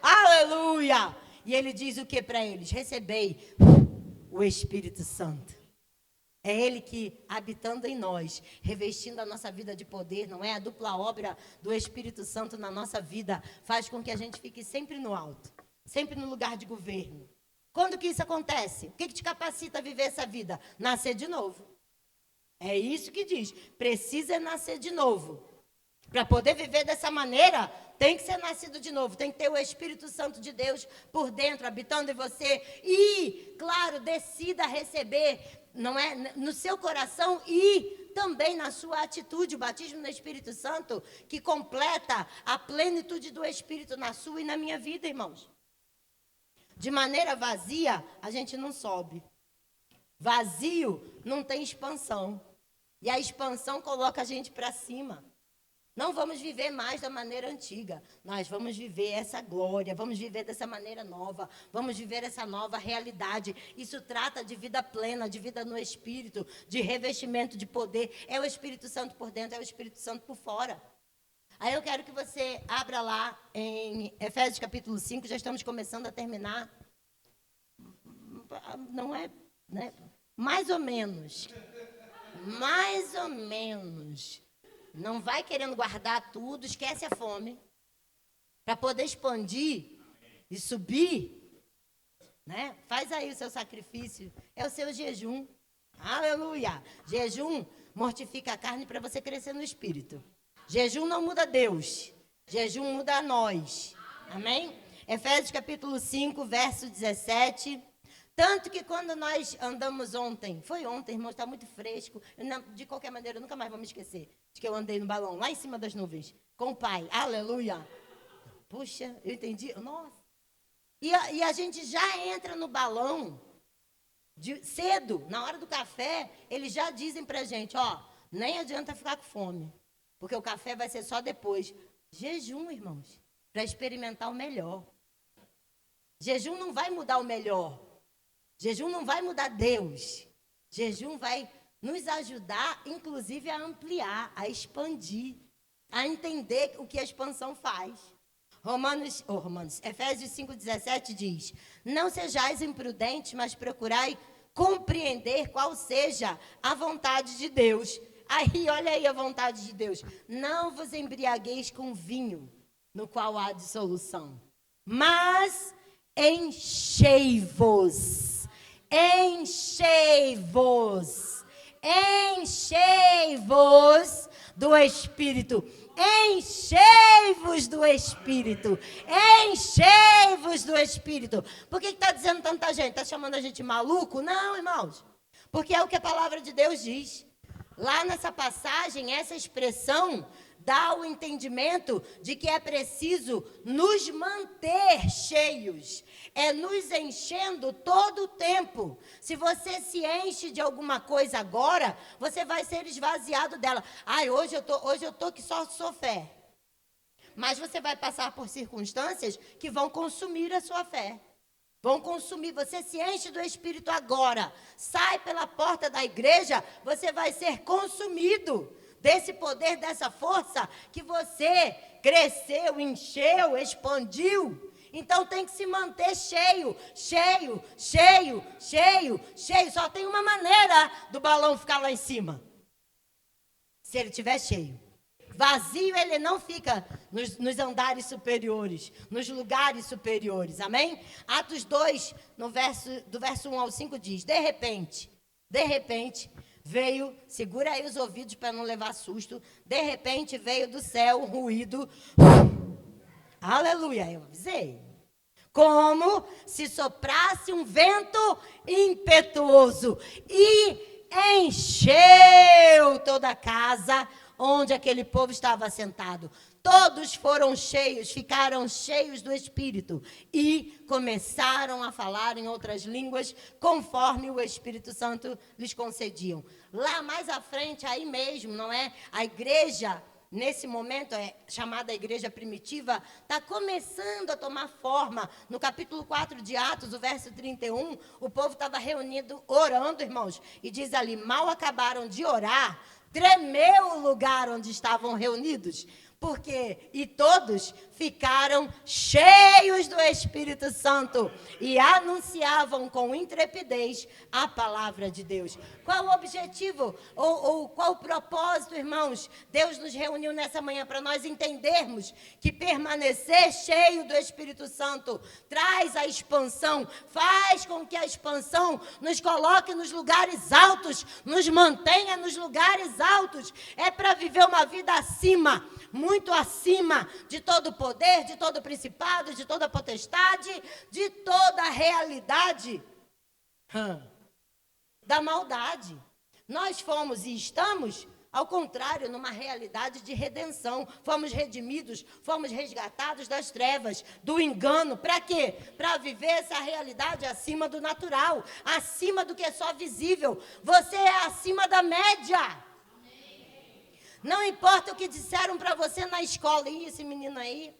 Aleluia! E ele diz o que para eles? Recebei o Espírito Santo. É ele que, habitando em nós, revestindo a nossa vida de poder, não é? A dupla obra do Espírito Santo na nossa vida faz com que a gente fique sempre no alto, sempre no lugar de governo. Quando que isso acontece? O que te capacita a viver essa vida? Nascer de novo. É isso que diz. Precisa nascer de novo. Para poder viver dessa maneira, tem que ser nascido de novo, tem que ter o Espírito Santo de Deus por dentro, habitando em você. E, claro, decida receber, não é, no seu coração e também na sua atitude, o batismo no Espírito Santo, que completa a plenitude do Espírito na sua e na minha vida, irmãos. De maneira vazia, a gente não sobe. Vazio não tem expansão. E a expansão coloca a gente para cima. Não vamos viver mais da maneira antiga. Nós vamos viver essa glória, vamos viver dessa maneira nova, vamos viver essa nova realidade. Isso trata de vida plena, de vida no Espírito, de revestimento de poder. É o Espírito Santo por dentro, é o Espírito Santo por fora. Aí eu quero que você abra lá em Efésios capítulo 5, já estamos começando a terminar. Não é, né? Mais ou menos. Mais ou menos. Não vai querendo guardar tudo, esquece a fome. Para poder expandir e subir, né? Faz aí o seu sacrifício, é o seu jejum. Aleluia! Jejum mortifica a carne para você crescer no espírito. Jejum não muda Deus, jejum muda nós. Amém? Efésios capítulo 5, verso 17. Tanto que quando nós andamos ontem, foi ontem, irmão, está muito fresco. De qualquer maneira, eu nunca mais vou me esquecer de que eu andei no balão, lá em cima das nuvens, com o Pai. Aleluia. Puxa, eu entendi. Nossa. E a gente já entra no balão cedo, na hora do café, eles já dizem pra gente, ó, nem adianta ficar com fome, porque o café vai ser só depois. Jejum, irmãos, para experimentar o melhor. Jejum não vai mudar o melhor. Jejum não vai mudar Deus. Jejum vai nos ajudar, inclusive, a ampliar, a expandir, a entender o que a expansão faz. Efésios 5,17 diz, não sejais imprudentes, mas procurai compreender qual seja a vontade de Deus. Aí, olha aí a vontade de Deus. Não vos embriagueis com vinho, no qual há dissolução, mas enchei-vos, enchei-vos, enchei-vos do Espírito. Enchei-vos do Espírito. Enchei-vos do Espírito. Por que está dizendo tanta gente? Está chamando a gente maluco? Não, irmãos. Porque é o que a palavra de Deus diz. Lá nessa passagem, essa expressão dá o entendimento de que é preciso nos manter cheios. É nos enchendo todo o tempo. Se você se enche de alguma coisa agora, você vai ser esvaziado dela. Ai, hoje eu tô que só sou fé. Mas você vai passar por circunstâncias que vão consumir a sua fé. Vão consumir, você se enche do Espírito agora, sai pela porta da igreja, você vai ser consumido desse poder, dessa força que você cresceu, encheu, expandiu. Então tem que se manter cheio, cheio, cheio, cheio, cheio. Só tem uma maneira do balão ficar lá em cima. Se ele estiver cheio. Vazio ele não fica nos andares superiores, nos lugares superiores, amém? Atos 2, do verso 1 ao 5 diz, de repente, veio, segura aí os ouvidos para não levar susto, de repente veio do céu um ruído, aleluia, eu avisei, como se soprasse um vento impetuoso e encheu toda a casa onde aquele povo estava sentado. Todos foram cheios, ficaram cheios do Espírito e começaram a falar em outras línguas, conforme o Espírito Santo lhes concediam. Lá mais à frente, aí mesmo, não é? A igreja, nesse momento, é chamada igreja primitiva, está começando a tomar forma. No capítulo 4 de Atos, o verso 31, o povo estava reunido, orando, irmãos, e diz ali, mal acabaram de orar, tremeu o lugar onde estavam reunidos, porque e todos ficaram cheios do Espírito Santo e anunciavam com intrepidez a palavra de Deus. Qual o objetivo ou qual o propósito, irmãos? Deus nos reuniu nessa manhã para nós entendermos que permanecer cheio do Espírito Santo traz a expansão, faz com que a expansão nos coloque nos lugares altos, nos mantenha nos lugares altos. É para viver uma vida acima, muito acima de todo poder, de todo principado, de toda potestade, de toda a realidade da maldade. Nós fomos e estamos, ao contrário, numa realidade de redenção. Fomos redimidos, fomos resgatados das trevas, do engano. Para quê? Para viver essa realidade acima do natural, acima do que é só visível. Você é acima da média. Não importa o que disseram para você na escola. Ih, esse menino aí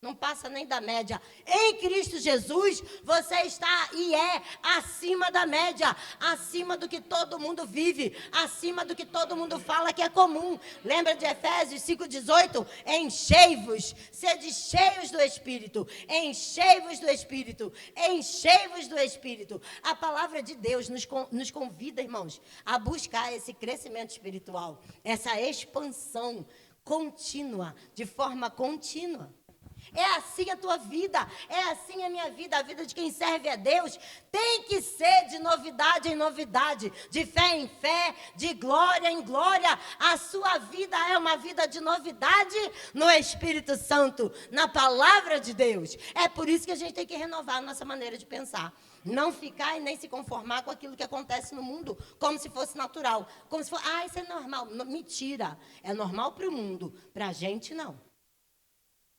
não passa nem da média. Em Cristo Jesus, você está e é acima da média, acima do que todo mundo vive, acima do que todo mundo fala que é comum. Lembra de Efésios 5,18? Enchei-vos, sede cheios do Espírito, enchei-vos do Espírito, enchei-vos do Espírito. A palavra de Deus nos convida, irmãos, a buscar esse crescimento espiritual, essa expansão contínua, de forma contínua. É assim a tua vida, é assim a minha vida, a vida de quem serve a Deus. Tem que ser de novidade em novidade, de fé em fé, de glória em glória. A sua vida é uma vida de novidade no Espírito Santo, na palavra de Deus. É por isso que a gente tem que renovar a nossa maneira de pensar. Não ficar e nem se conformar com aquilo que acontece no mundo, como se fosse natural. Como se fosse, isso é normal. Mentira, é normal para o mundo, para a gente não.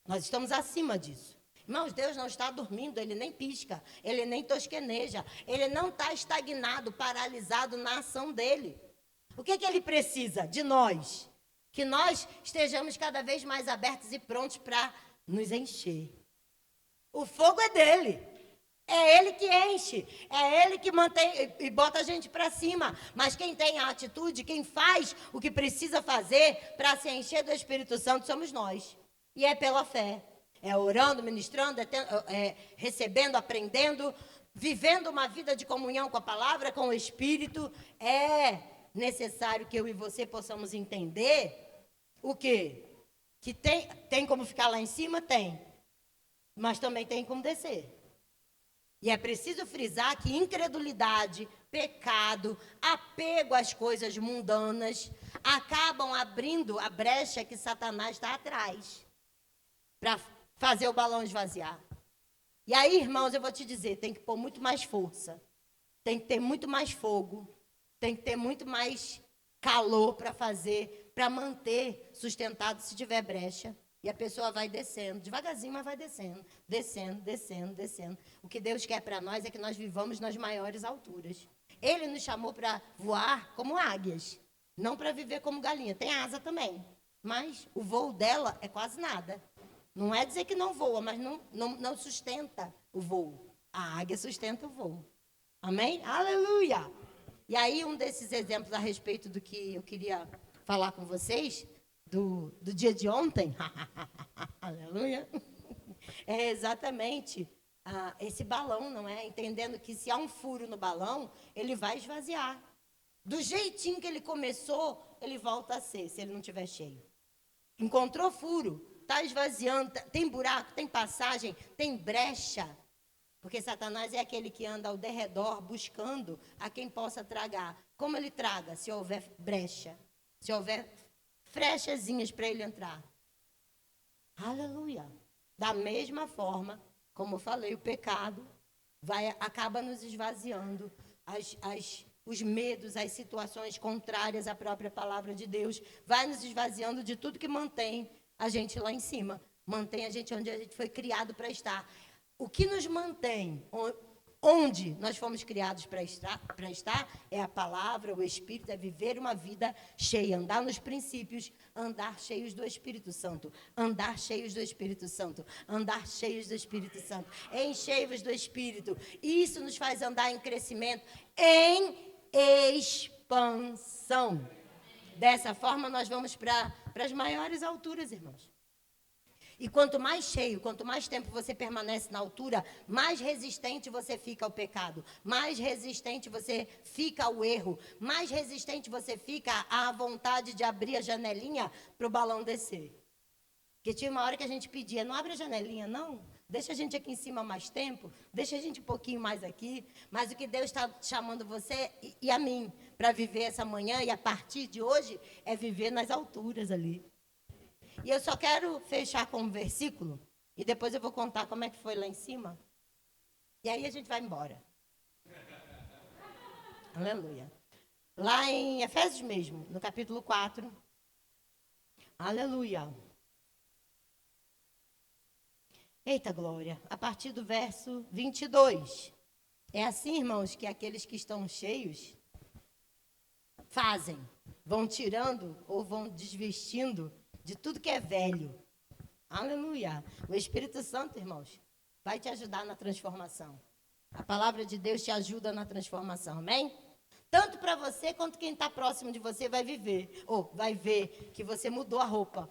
Nós estamos acima disso. Irmãos, Deus não está dormindo, Ele nem pisca, Ele nem tosqueneja, Ele não está estagnado, paralisado na ação dEle. O que Ele precisa de nós? Que nós estejamos cada vez mais abertos e prontos para nos encher. O fogo é dEle. É Ele que enche, é Ele que mantém e bota a gente para cima. Mas quem tem a atitude, quem faz o que precisa fazer para se encher do Espírito Santo somos nós. E é pela fé. É orando, ministrando, recebendo, aprendendo, vivendo uma vida de comunhão com a palavra, com o Espírito. É necessário que eu e você possamos entender o quê? Que tem como ficar lá em cima? Tem. Mas também tem como descer. E é preciso frisar que incredulidade, pecado, apego às coisas mundanas acabam abrindo a brecha que Satanás está atrás para fazer o balão esvaziar. E aí, irmãos, eu vou te dizer, tem que pôr muito mais força, tem que ter muito mais fogo, tem que ter muito mais calor para fazer, para manter sustentado se tiver brecha. E a pessoa vai descendo, devagarzinho, mas vai descendo, descendo, descendo, descendo. O que Deus quer para nós é que nós vivamos nas maiores alturas. Ele nos chamou para voar como águias, não para viver como galinha. Tem asa também, mas o voo dela é quase nada. Não é dizer que não voa, mas não sustenta o voo. A águia sustenta o voo. Amém? Aleluia! E aí, um desses exemplos a respeito do que eu queria falar com vocês, do dia de ontem, aleluia, é exatamente esse balão, não é? Entendendo que se há um furo no balão, ele vai esvaziar. Do jeitinho que ele começou, ele volta a ser, se ele não estiver cheio. Encontrou furo, está esvaziando, tem buraco, tem passagem, tem brecha. Porque Satanás é aquele que anda ao derredor buscando a quem possa tragar. Como ele traga? Se houver brecha, se houver frechazinhas para ele entrar. Aleluia. Da mesma forma, como eu falei, o pecado acaba nos esvaziando. Os medos, as situações contrárias à própria palavra de Deus, vai nos esvaziando de tudo que mantém a gente lá em cima. Mantém a gente onde a gente foi criado para estar. O que nos mantém onde nós fomos criados para estar é a palavra, o Espírito, é viver uma vida cheia, andar nos princípios, andar cheios do Espírito Santo, andar cheios do Espírito Santo, andar cheios do Espírito Santo, enchei-vos do Espírito. Isso nos faz andar em crescimento, em expansão. Dessa forma, nós vamos para as maiores alturas, irmãos. E quanto mais cheio, quanto mais tempo você permanece na altura, mais resistente você fica ao pecado, mais resistente você fica ao erro, mais resistente você fica à vontade de abrir a janelinha para o balão descer. Porque tinha uma hora que a gente pedia, não abre a janelinha, não. Deixa a gente aqui em cima mais tempo, deixa a gente um pouquinho mais aqui. Mas o que Deus está chamando você e a mim para viver essa manhã, e a partir de hoje, é viver nas alturas ali. E eu só quero fechar com um versículo, e depois eu vou contar como é que foi lá em cima. E aí a gente vai embora. Aleluia. Lá em Efésios mesmo, no capítulo 4. Aleluia. Eita glória. A partir do verso 22. É assim, irmãos, que aqueles que estão cheios fazem. Vão tirando ou vão desvestindo de tudo que é velho. Aleluia. O Espírito Santo, irmãos, vai te ajudar na transformação. A palavra de Deus te ajuda na transformação, amém? Tanto para você quanto quem está próximo de você vai viver, ou vai ver que você mudou a roupa.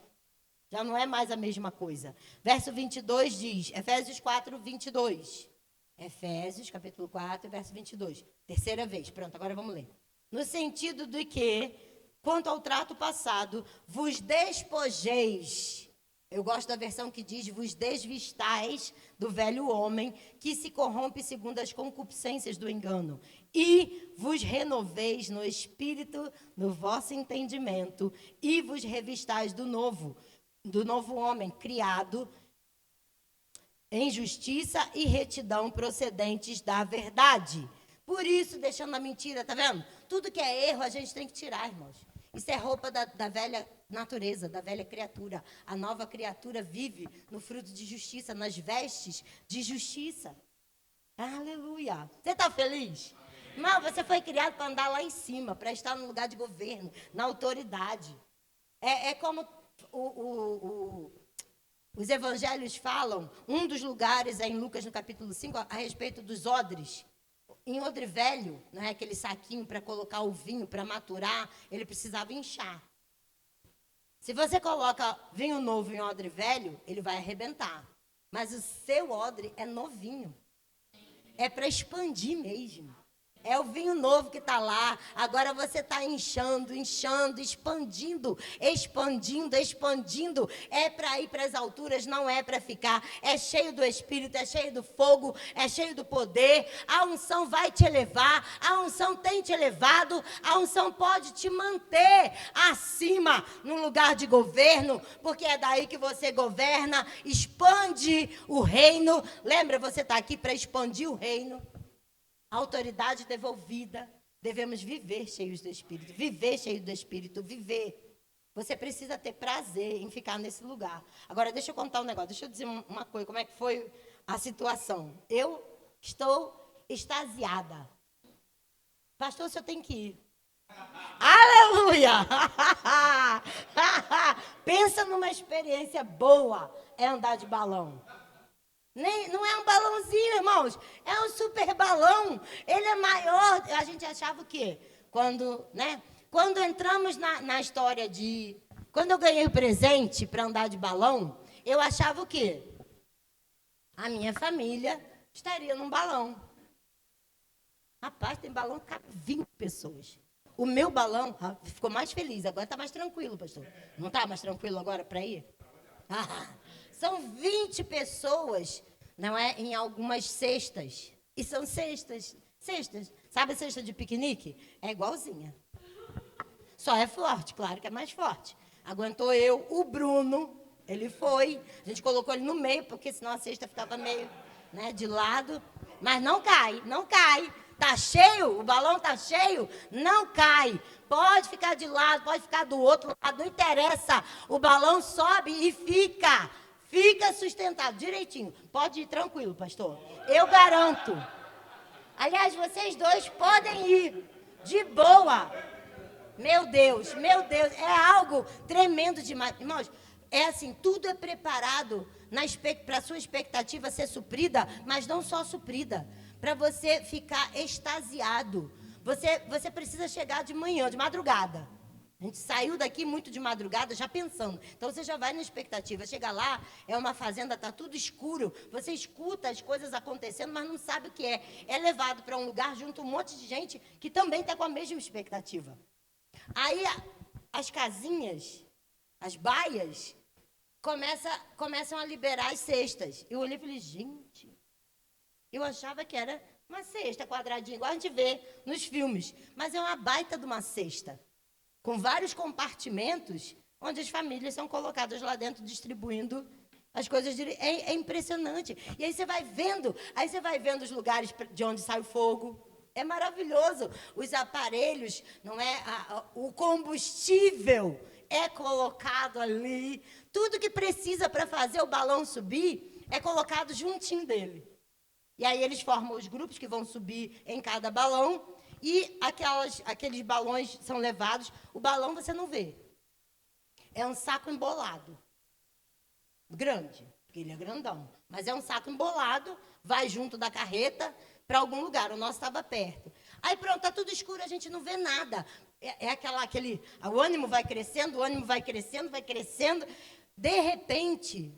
Já não é mais a mesma coisa. Verso 22 diz, Efésios 4, 22. Efésios, capítulo 4, verso 22. Terceira vez. Pronto, agora vamos ler. No sentido de que, quanto ao trato passado, vos despojeis Eu gosto da versão que diz: vos desvistais do velho homem, que se corrompe segundo as concupiscências do engano, e vos renoveis no espírito, no vosso entendimento, e vos revistais do novo homem, criado em justiça e retidão procedentes da verdade. Por isso, deixando a mentira, tá vendo? Tudo que é erro, a gente tem que tirar, irmãos. Isso é roupa da velha natureza, da velha criatura. A nova criatura vive no fruto de justiça, nas vestes de justiça. Aleluia. Você está feliz? Irmão, você foi criado para andar lá em cima, para estar no lugar de governo, na autoridade. É como os evangelhos falam, um dos lugares é em Lucas, no capítulo 5, a respeito dos odres. Em odre velho, não é aquele saquinho para colocar o vinho, para maturar, ele precisava inchar. Se você coloca vinho novo em odre velho, ele vai arrebentar. Mas o seu odre é novinho. É para expandir mesmo. É o vinho novo que está lá. Agora você está inchando, expandindo. É para ir para as alturas, não é para ficar. É cheio do Espírito, é cheio do fogo, é cheio do poder. A unção vai te elevar. A unção tem te elevado. A unção pode te manter acima, num lugar de governo, porque é daí que você governa, expande o reino. Lembra, você está aqui para expandir o reino. Autoridade devolvida. Devemos viver cheios do Espírito. Viver cheio do Espírito. Viver. Você precisa ter prazer em ficar nesse lugar. Agora, deixa eu contar um negócio. Deixa eu dizer uma coisa. Como é que foi a situação? Eu estou extasiada. Pastor, o senhor tem que ir. Aleluia! Pensa numa experiência boa. É andar de balão. Não é um balãozinho, irmãos. É um super balão. Ele é maior. A gente achava o quê? Quando entramos na história de... Quando eu ganhei o presente para andar de balão, eu achava o quê? A minha família estaria num balão. Rapaz, tem balão que cabe 20 pessoas. O meu balão ficou mais feliz. Agora está mais tranquilo, pastor. Não está mais tranquilo agora para ir? São 20 pessoas, não é? Em algumas cestas. E são cestas. Sabe a cesta de piquenique? É igualzinha. Só é forte, claro que é mais forte. Aguentou eu, o Bruno, ele foi. A gente colocou ele no meio, porque senão a cesta ficava meio, né, de lado. Mas não cai. Tá cheio, o balão tá cheio, não cai. Pode ficar de lado, pode ficar do outro lado, não interessa. O balão sobe e fica sustentado direitinho. Pode ir tranquilo, pastor. Eu garanto. Aliás, vocês dois podem ir de boa. Meu Deus, é algo tremendo demais. Irmãos, é assim, tudo é preparado para a sua expectativa ser suprida, mas não só suprida. Para você ficar extasiado. Você precisa chegar de manhã, de madrugada. A gente saiu daqui muito de madrugada, já pensando. Então, você já vai na expectativa. Chega lá, é uma fazenda, está tudo escuro. Você escuta as coisas acontecendo, mas não sabe o que é. É levado para um lugar junto um monte de gente que também está com a mesma expectativa. Aí, as casinhas, as baias, começam a liberar as cestas. Eu olhei e falei, gente... Eu achava que era uma cesta quadradinha, igual a gente vê nos filmes. Mas é uma baita de uma cesta, com vários compartimentos, onde as famílias são colocadas lá dentro, distribuindo as coisas. É impressionante. E aí você vai vendo os lugares de onde sai o fogo. É maravilhoso. Os aparelhos, não é? O combustível é colocado ali. Tudo que precisa para fazer o balão subir é colocado juntinho dele. E aí eles formam os grupos que vão subir em cada balão e aqueles balões são levados. O balão você não vê. É um saco embolado. Grande, porque ele é grandão. Mas é um saco embolado, vai junto da carreta para algum lugar. O nosso estava perto. Aí pronto, está tudo escuro, a gente não vê nada. O ânimo vai crescendo, vai crescendo. De repente...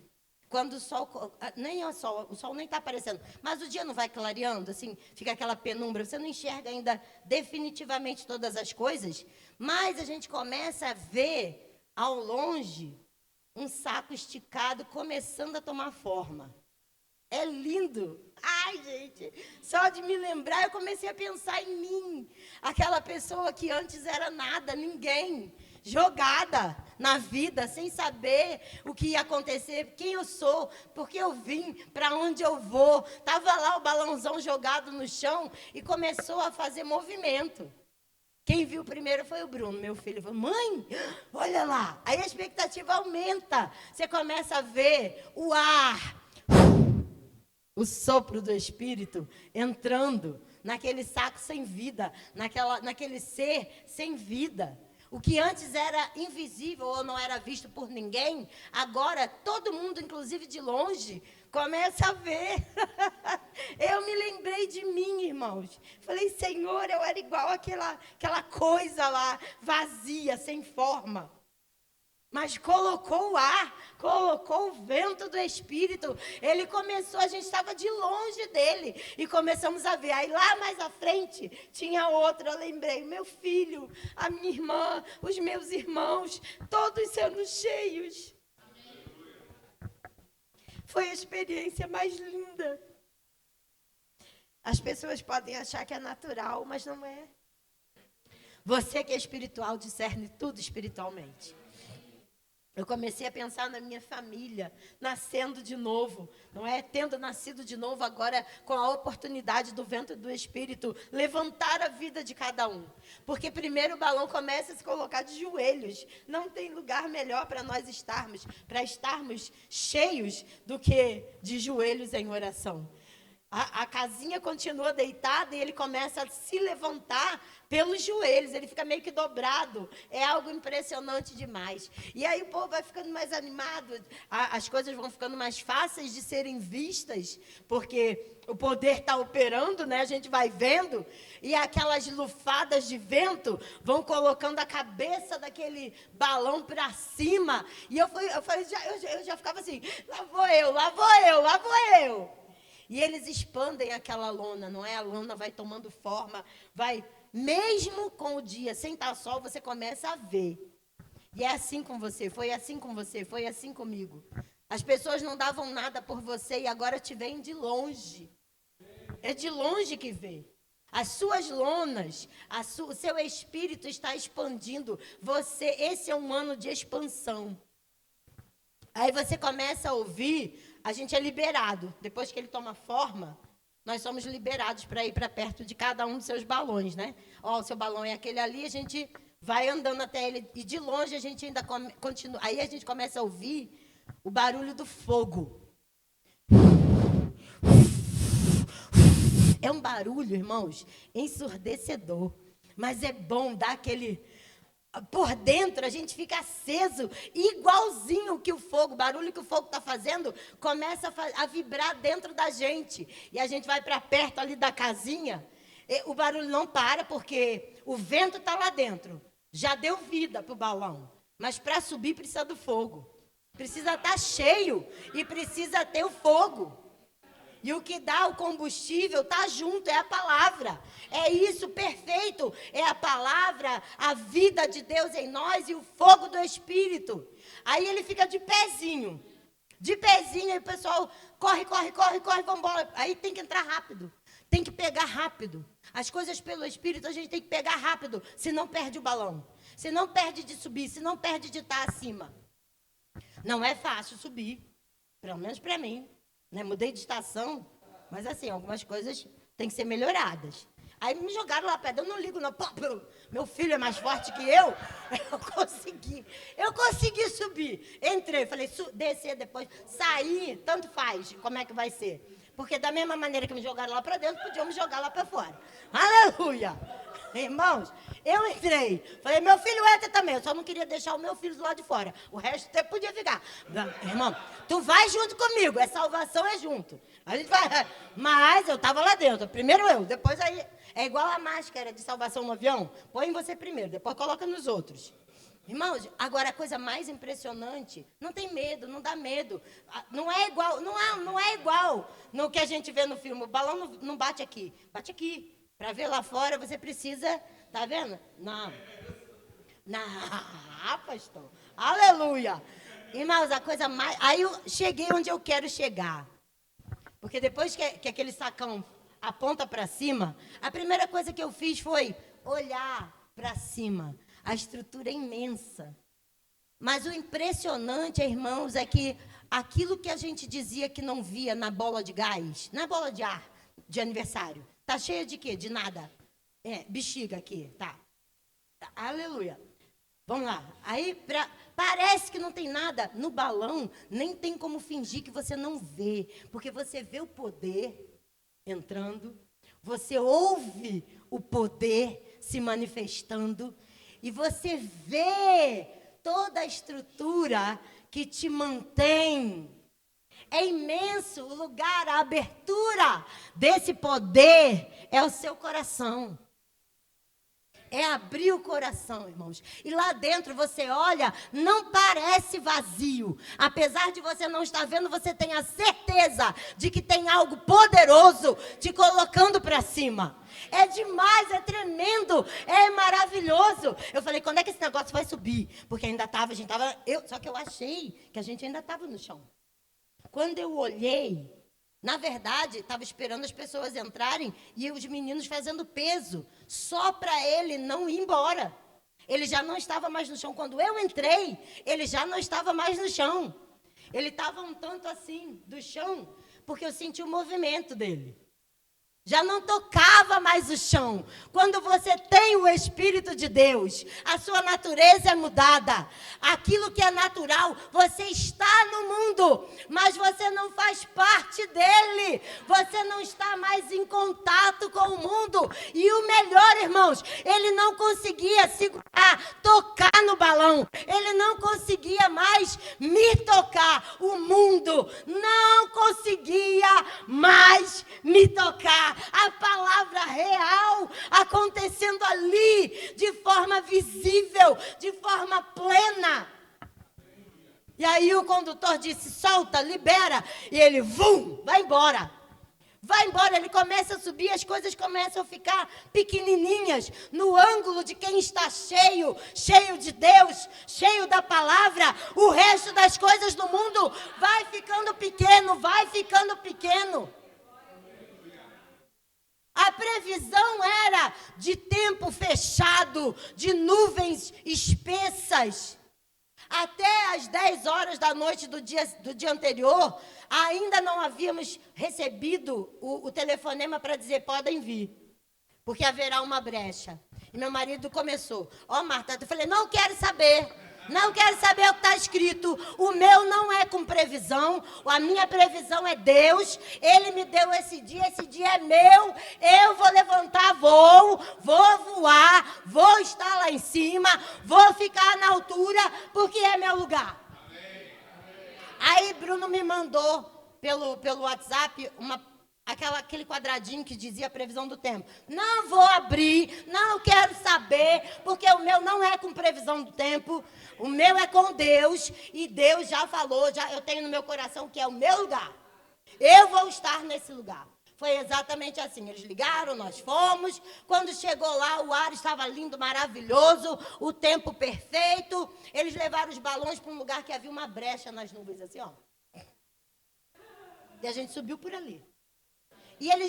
Quando o sol nem está aparecendo, mas o dia não vai clareando, assim, fica aquela penumbra, você não enxerga ainda definitivamente todas as coisas, mas a gente começa a ver ao longe um saco esticado começando a tomar forma. É lindo. Ai, gente, só de me lembrar eu comecei a pensar em mim. Aquela pessoa que antes era nada, ninguém. Jogada na vida, sem saber o que ia acontecer, quem eu sou, porque eu vim, para onde eu vou. Estava lá o balãozão jogado no chão e começou a fazer movimento. Quem viu primeiro foi o Bruno, meu filho. Falou, mãe, olha lá. Aí a expectativa aumenta. Você começa a ver o ar, o sopro do Espírito entrando naquele saco sem vida, naquele ser sem vida. O que antes era invisível ou não era visto por ninguém, agora todo mundo, inclusive de longe, começa a ver. Eu me lembrei de mim, irmãos. Falei, Senhor, eu era igual aquela coisa lá, vazia, sem forma. Mas colocou o ar, colocou o vento do Espírito. Ele começou, a gente estava de longe dele. E começamos a ver. Aí lá mais à frente tinha outro. Eu lembrei, meu filho, a minha irmã, os meus irmãos, todos sendo cheios. Foi a experiência mais linda. As pessoas podem achar que é natural, mas não é. Você que é espiritual discerne tudo espiritualmente. Eu comecei a pensar na minha família, nascendo de novo, não é? Tendo nascido de novo agora com a oportunidade do vento do Espírito, levantar a vida de cada um. Porque primeiro o balão começa a se colocar de joelhos. Não tem lugar melhor para nós estarmos cheios do que de joelhos em oração. A casinha continua deitada e ele começa a se levantar pelos joelhos, ele fica meio que dobrado. É algo impressionante demais. E aí o povo vai ficando mais animado, as coisas vão ficando mais fáceis de serem vistas, porque o poder está operando, né? A gente vai vendo, e aquelas lufadas de vento vão colocando a cabeça daquele balão para cima. E eu já ficava assim, lá vou eu, lá vou eu, lá vou eu. E eles expandem aquela lona, não é? A lona vai tomando forma, vai, mesmo com o dia sem estar sol, você começa a ver. E é assim com você, foi assim com você, foi assim comigo. As pessoas não davam nada por você e agora te veem de longe. É de longe que vê. As suas lonas, o seu espírito está expandindo. Esse é um ano de expansão. Aí você começa a ouvir. A gente é liberado. Depois que ele toma forma, nós somos liberados para ir para perto de cada um dos seus balões, né? Ó, o seu balão é aquele ali, a gente vai andando até ele. E de longe a gente ainda continua. Aí a gente começa a ouvir o barulho do fogo. É um barulho, irmãos, ensurdecedor. Mas é bom dar aquele... Por dentro a gente fica aceso, igualzinho que o fogo, o barulho que o fogo está fazendo, começa a vibrar dentro da gente. E a gente vai para perto ali da casinha, o barulho não para, porque o vento está lá dentro. Já deu vida para o balão, mas para subir precisa do fogo. Precisa estar cheio e precisa ter o fogo. E o que dá o combustível está junto, é a palavra. É isso, perfeito. É a palavra, a vida de Deus em nós e o fogo do Espírito. Aí ele fica de pezinho. De pezinho, aí o pessoal corre, vamos embora. Aí tem que entrar rápido. Tem que pegar rápido. As coisas pelo Espírito a gente tem que pegar rápido, senão perde o balão. Senão perde de subir, senão perde de estar acima. Não é fácil subir, pelo menos para mim. Né? Mudei de estação, mas assim, algumas coisas têm que ser melhoradas. Aí me jogaram lá perto, eu não ligo não. Pô, meu filho é mais forte que eu consegui subir. Entrei, falei, descer depois, sair, tanto faz, como é que vai ser. Porque da mesma maneira que me jogaram lá para dentro, podiam me jogar lá para fora. Aleluia! Irmãos, eu entrei, falei, meu filho entra também, eu só não queria deixar o meu filho do lado de fora, o resto até podia ficar. Irmão, tu vai junto comigo, a salvação é junto. A gente vai, mas eu estava lá dentro, primeiro eu, depois aí, é igual a máscara de salvação no avião, põe em você primeiro, depois coloca nos outros. Irmãos, agora a coisa mais impressionante, não tem medo, não dá medo, não é igual, não é igual no que a gente vê no filme, o balão não bate aqui, bate aqui. Para ver lá fora, você precisa... Tá vendo? Não, pastor. Aleluia. Irmãos, a coisa mais... Aí eu cheguei onde eu quero chegar. Porque depois que aquele sacão aponta para cima, a primeira coisa que eu fiz foi olhar para cima. A estrutura é imensa. Mas o impressionante, irmãos, é que aquilo que a gente dizia que não via na bola de gás, na bola de ar de aniversário, tá cheia de quê? De nada. Bexiga aqui, tá. Aleluia. Vamos lá. Aí, parece que não tem nada. No balão, nem tem como fingir que você não vê. Porque você vê o poder entrando, você ouve o poder se manifestando, e você vê toda a estrutura que te mantém. É imenso o lugar, a abertura desse poder é o seu coração. É abrir o coração, irmãos. E lá dentro você olha, não parece vazio. Apesar de você não estar vendo, você tem a certeza de que tem algo poderoso te colocando para cima. É demais, é tremendo, é maravilhoso. Eu falei, quando é que esse negócio vai subir? Porque ainda estava, só que eu achei que a gente ainda estava no chão. Quando eu olhei, na verdade, estava esperando as pessoas entrarem e os meninos fazendo peso, só para ele não ir embora. Ele já não estava mais no chão. Quando eu entrei, ele já não estava mais no chão. Ele estava um tanto assim, do chão, porque eu senti o movimento dele. Já não tocava mais o chão. Quando você tem o Espírito de Deus, a sua natureza é mudada. Aquilo que é natural, você está no mundo, mas você não faz parte dele. Você não está mais em contato com o mundo. E o melhor, irmãos, ele não conseguia segurar, tocar no balão. Ele não conseguia mais me tocar. O mundo não conseguia mais me tocar. A palavra real acontecendo ali, de forma visível, de forma plena. E aí o condutor disse, solta, libera. E ele, vai embora. Vai embora, ele começa a subir, as coisas começam a ficar pequenininhas, no ângulo de quem está cheio, cheio de Deus, cheio da palavra. O resto das coisas do mundo vai ficando pequeno, vai ficando pequeno. A previsão era de tempo fechado, de nuvens espessas. Até às 10 horas da noite do dia anterior, ainda não havíamos recebido o telefonema para dizer, podem vir, porque haverá uma brecha. E meu marido começou, Marta, eu falei, não quero saber o que está escrito. O meu não é com previsão, a minha previsão é Deus. Ele me deu esse dia é meu. Eu vou levantar voo, vou voar, vou estar lá em cima, vou ficar na altura, porque é meu lugar. Aí Bruno me mandou pelo WhatsApp aquele quadradinho que dizia a previsão do tempo. Não vou abrir, não quero saber, porque o meu não é com previsão do tempo, o meu é com Deus, e Deus já falou, eu tenho no meu coração que é o meu lugar. Eu vou estar nesse lugar. Foi exatamente assim, eles ligaram, nós fomos, quando chegou lá, o ar estava lindo, maravilhoso, o tempo perfeito, eles levaram os balões para um lugar que havia uma brecha nas nuvens, assim, ó. E a gente subiu por ali.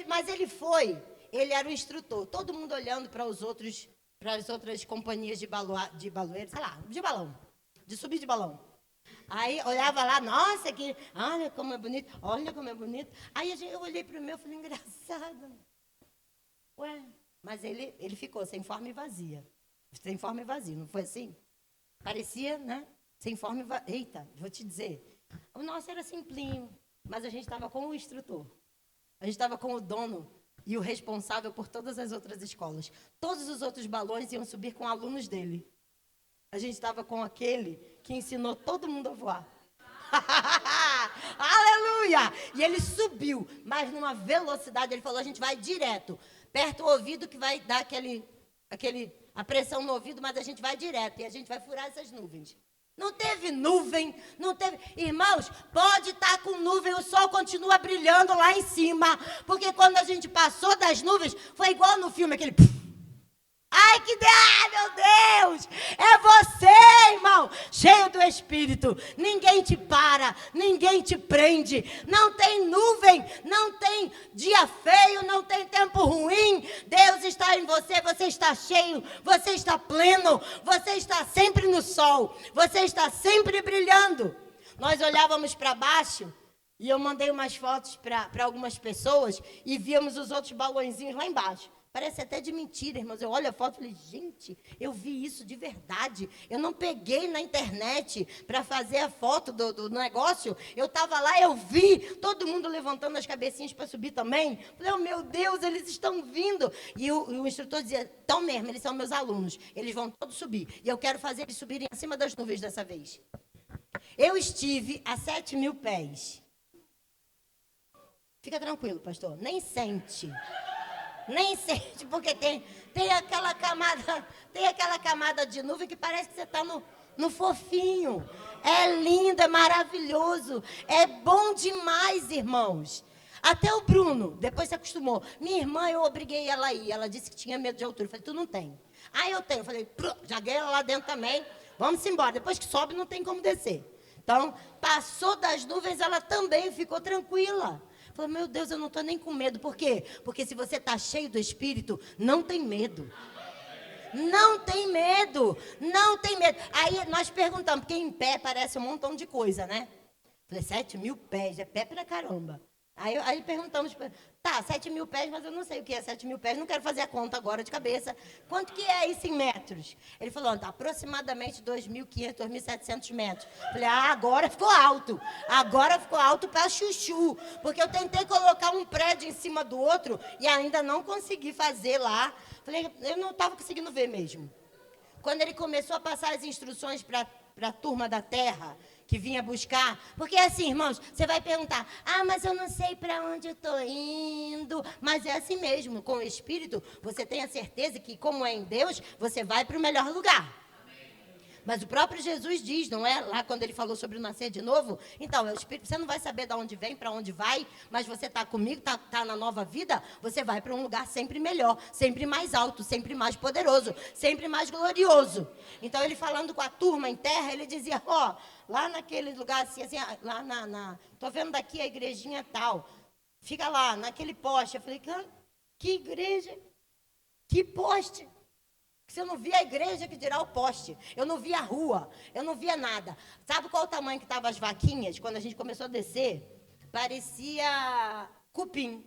Mas ele era o instrutor, todo mundo olhando para as outras companhias de baloeiro, sei lá, de subir de balão. Aí olhava lá, nossa, olha como é bonito, olha como é bonito. Aí eu olhei para o meu e falei, engraçado. Ué, mas ele ficou sem forma e vazia. Sem forma e vazio, não foi assim? Parecia, né? Sem forma e vazia. Eita, vou te dizer. O nosso era simplinho, mas a gente estava com o instrutor. A gente estava com o dono e o responsável por todas as outras escolas. Todos os outros balões iam subir com alunos dele. A gente estava com aquele que ensinou todo mundo a voar. Aleluia! E ele subiu, mas numa velocidade, ele falou, a gente vai direto. Perto do ouvido que vai dar a pressão no ouvido, mas a gente vai direto e a gente vai furar essas nuvens. Não teve nuvem, não teve... Irmãos, pode estar com nuvem, o sol continua brilhando lá em cima, porque quando a gente passou das nuvens, foi igual no filme, aquele... Ai, meu Deus! É você, irmão, cheio do Espírito. Ninguém te para, ninguém te prende. Não tem nuvem, não tem dia feio, não tem tempo ruim. Deus está em você, você está cheio, você está pleno, você está sempre no sol, você está sempre brilhando. Nós olhávamos para baixo e eu mandei umas fotos para algumas pessoas e víamos os outros balõezinhos lá embaixo. Parece até de mentira, irmãos. Eu olho a foto e falei, gente, eu vi isso de verdade. Eu não peguei na internet para fazer a foto do negócio. Eu estava lá, eu vi todo mundo levantando as cabecinhas para subir também. Falei, oh, meu Deus, eles estão vindo. E o instrutor dizia, então mesmo, eles são meus alunos. Eles vão todos subir. E eu quero fazer eles subirem acima das nuvens dessa vez. Eu estive a 7.000 pés. Fica tranquilo, pastor. Nem sente. Nem sente, porque tem aquela camada de nuvem que parece que você está no fofinho. É lindo, é maravilhoso, é bom demais, irmãos. Até o Bruno, depois se acostumou. Minha irmã, eu obriguei ela a ir. Ela disse que tinha medo de altura. Eu falei, tu não tem. Ah, eu tenho. Eu falei, joguei ela lá dentro também. Vamos embora. Depois que sobe, não tem como descer. Então, passou das nuvens, ela também ficou tranquila. Falei, meu Deus, eu não estou nem com medo. Por quê? Porque se você está cheio do Espírito, não tem medo. Não tem medo. Não tem medo. Aí nós perguntamos, porque em pé parece um montão de coisa, né? Falei, 7.000 pés, é pé pra caramba. Aí perguntamos, tá, 7.000 pés, mas eu não sei o que é 7.000 pés, não quero fazer a conta agora de cabeça. Quanto que é isso em metros? Ele falou, tá, aproximadamente 2.500, 2.700 metros. Falei, agora ficou alto. Agora ficou alto para chuchu. Porque eu tentei colocar um prédio em cima do outro e ainda não consegui fazer lá. Falei, eu não estava conseguindo ver mesmo. Quando ele começou a passar as instruções para a turma da terra, que vinha buscar, porque assim, irmãos, você vai perguntar, mas eu não sei para onde eu estou indo, mas é assim mesmo, com o Espírito, você tem a certeza que, como é em Deus, você vai para o melhor lugar. Mas o próprio Jesus diz, não é? Lá quando ele falou sobre o nascer de novo, então, é o Espírito, você não vai saber de onde vem, para onde vai, mas você está comigo, está na nova vida, você vai para um lugar sempre melhor, sempre mais alto, sempre mais poderoso, sempre mais glorioso. Então, ele falando com a turma em terra, ele dizia, lá naquele lugar assim, lá tô vendo daqui a igrejinha tal, fica lá, naquele poste. Eu falei, que igreja? Que poste? Se eu não via a igreja, que dirá o poste. Eu não via a rua, eu não via nada. Sabe qual o tamanho que estavam as vaquinhas? Quando a gente começou a descer, parecia cupim.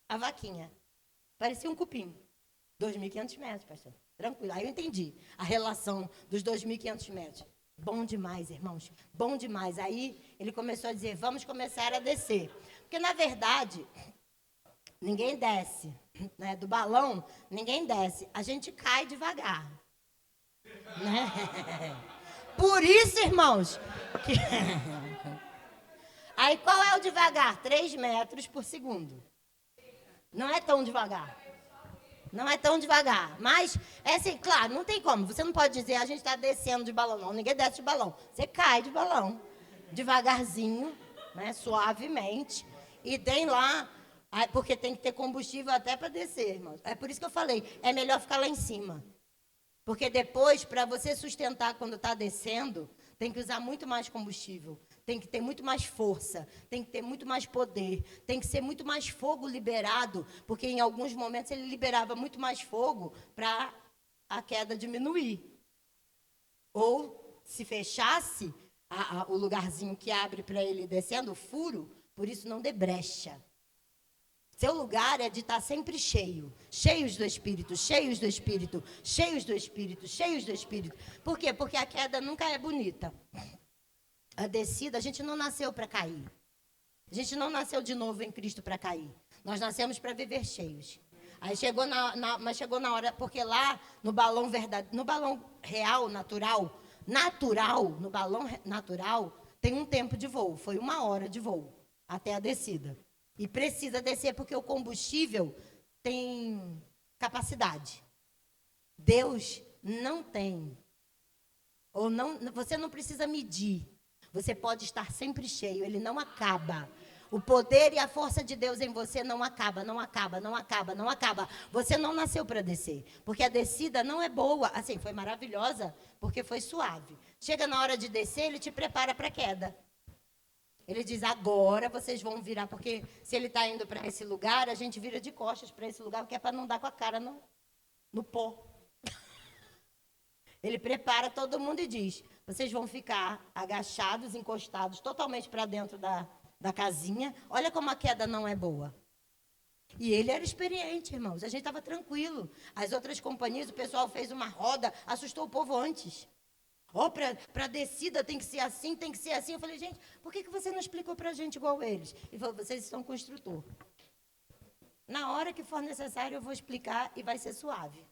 A vaquinha. Parecia um cupim. 2.500 metros, pastor. Tranquilo. Aí eu entendi a relação dos 2.500 metros. Bom demais, irmãos. Bom demais. Aí ele começou a dizer, vamos começar a descer. Porque, na verdade, ninguém desce. Né? Do balão, ninguém desce. A gente cai devagar. Né? Por isso, irmãos, que... Aí, qual é o devagar? 3 metros por segundo. Não é tão devagar. Não é tão devagar. Mas, é assim, claro, não tem como. Você não pode dizer, a gente está descendo de balão. Não, ninguém desce de balão. Você cai de balão. Devagarzinho, né? Suavemente. E tem lá... porque tem que ter combustível até para descer, irmãos. É por isso que eu falei, é melhor ficar lá em cima. Porque depois, para você sustentar quando está descendo, tem que usar muito mais combustível. Tem que ter muito mais força, tem que ter muito mais poder, tem que ser muito mais fogo liberado, porque em alguns momentos ele liberava muito mais fogo para a queda diminuir. Ou, se fechasse o lugarzinho que abre para ele descendo, o furo, por isso não dê brecha. Seu lugar é de estar sempre cheio, cheios do Espírito, cheios do Espírito, cheios do Espírito, cheios do Espírito. Por quê? Porque a queda nunca é bonita. A descida, a gente não nasceu para cair. A gente não nasceu de novo em Cristo para cair. Nós nascemos para viver cheios. Aí chegou mas chegou na hora, porque lá no balão no balão real, natural, no balão natural, tem um tempo de voo, foi 1 hora de voo até a descida. E precisa descer porque o combustível tem capacidade. Deus não tem. Você não precisa medir. Você pode estar sempre cheio, ele não acaba. O poder e a força de Deus em você não acaba, não acaba, não acaba, não acaba. Você não nasceu para descer, porque a descida não é boa. Assim, foi maravilhosa, porque foi suave. Chega na hora de descer, ele te prepara para a queda. Ele diz, agora vocês vão virar, porque se ele está indo para esse lugar, a gente vira de costas para esse lugar, porque é para não dar com a cara no pó. Ele prepara todo mundo e diz, vocês vão ficar agachados, encostados, totalmente para dentro da casinha. Olha como a queda não é boa. E ele era experiente, irmãos. A gente estava tranquilo. As outras companhias, o pessoal fez uma roda, assustou o povo antes. Para a descida tem que ser assim, tem que ser assim. Eu falei, gente, por que você não explicou para a gente igual eles? Ele falou, vocês estão com o instrutor. Na hora que for necessário, eu vou explicar e vai ser suave.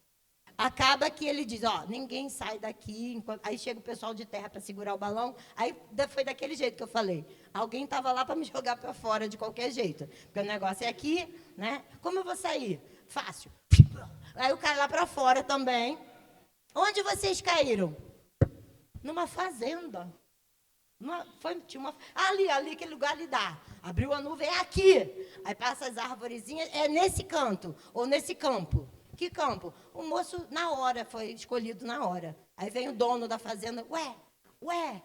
Acaba que ele diz, ninguém sai daqui. Aí chega o pessoal de terra para segurar o balão. Aí foi daquele jeito que eu falei. Alguém estava lá para me jogar para fora de qualquer jeito. Porque o negócio é aqui, né? Como eu vou sair? Fácil. Aí eu caio lá para fora também. Onde vocês caíram? Numa fazenda. Ali, aquele lugar ali dá. Abriu a nuvem, é aqui. Aí passa as arvorezinhas, é nesse canto, ou nesse campo. Que campo? O moço, na hora, foi escolhido na hora. Aí vem o dono da fazenda, ué.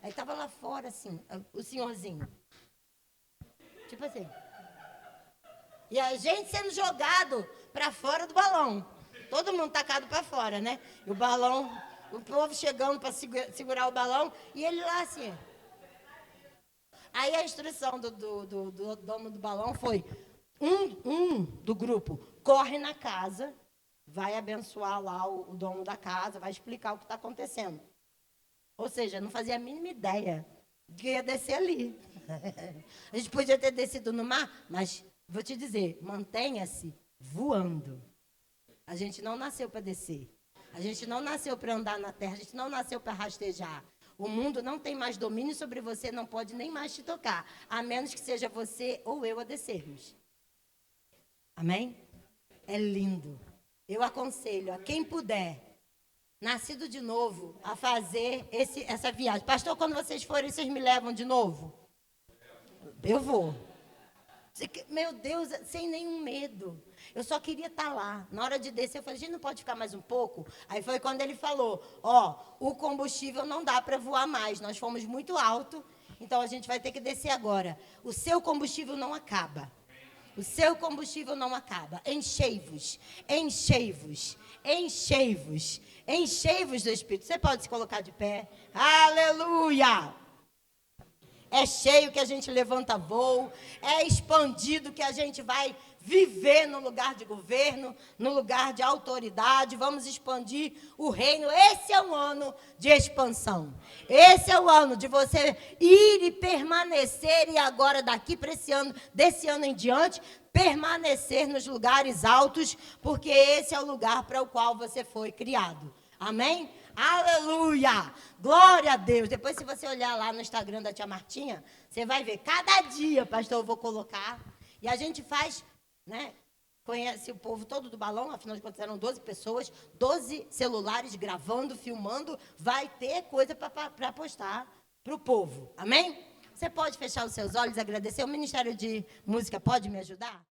Aí estava lá fora, assim, o senhorzinho. Tipo assim. E a gente sendo jogado para fora do balão. Todo mundo tacado para fora, né? E o balão, o povo chegando para segurar o balão, e ele lá assim. Aí a instrução do dono do balão foi, do grupo, corre na casa, vai abençoar lá o dono da casa, vai explicar o que está acontecendo. Ou seja, não fazia a mínima ideia de que ia descer ali. A gente podia ter descido no mar, mas vou te dizer, mantenha-se voando. A gente não nasceu para descer. A gente não nasceu para andar na terra, a gente não nasceu para rastejar. O mundo não tem mais domínio sobre você, não pode nem mais te tocar, a menos que seja você ou eu a descermos. Amém? É lindo. Eu aconselho a quem puder, nascido de novo, a fazer essa viagem. Pastor, quando vocês forem, vocês me levam de novo? Eu vou. Meu Deus, sem nenhum medo. Eu só queria estar lá. Na hora de descer, eu falei, gente, não pode ficar mais um pouco? Aí foi quando ele falou, o combustível não dá para voar mais. Nós fomos muito alto, então a gente vai ter que descer agora. O seu combustível não acaba. O seu combustível não acaba. Enchei-vos, enchei-vos, enchei-vos, enchei-vos do Espírito. Você pode se colocar de pé. Aleluia! É cheio que a gente levanta voo, é expandido que a gente vai viver no lugar de governo, no lugar de autoridade, vamos expandir o reino. Esse é um ano de expansão. Esse é o ano de você ir e permanecer, e agora daqui para esse ano, desse ano em diante, permanecer nos lugares altos, porque esse é o lugar para o qual você foi criado. Amém? Aleluia! Glória a Deus! Depois, se você olhar lá no Instagram da tia Martinha, você vai ver, cada dia, pastor, eu vou colocar. E a gente faz, né? Conhece o povo todo do balão, afinal de contas eram 12 pessoas, 12 celulares gravando, filmando. Vai ter coisa para postar para o povo. Amém? Você pode fechar os seus olhos e agradecer? O Ministério de Música pode me ajudar?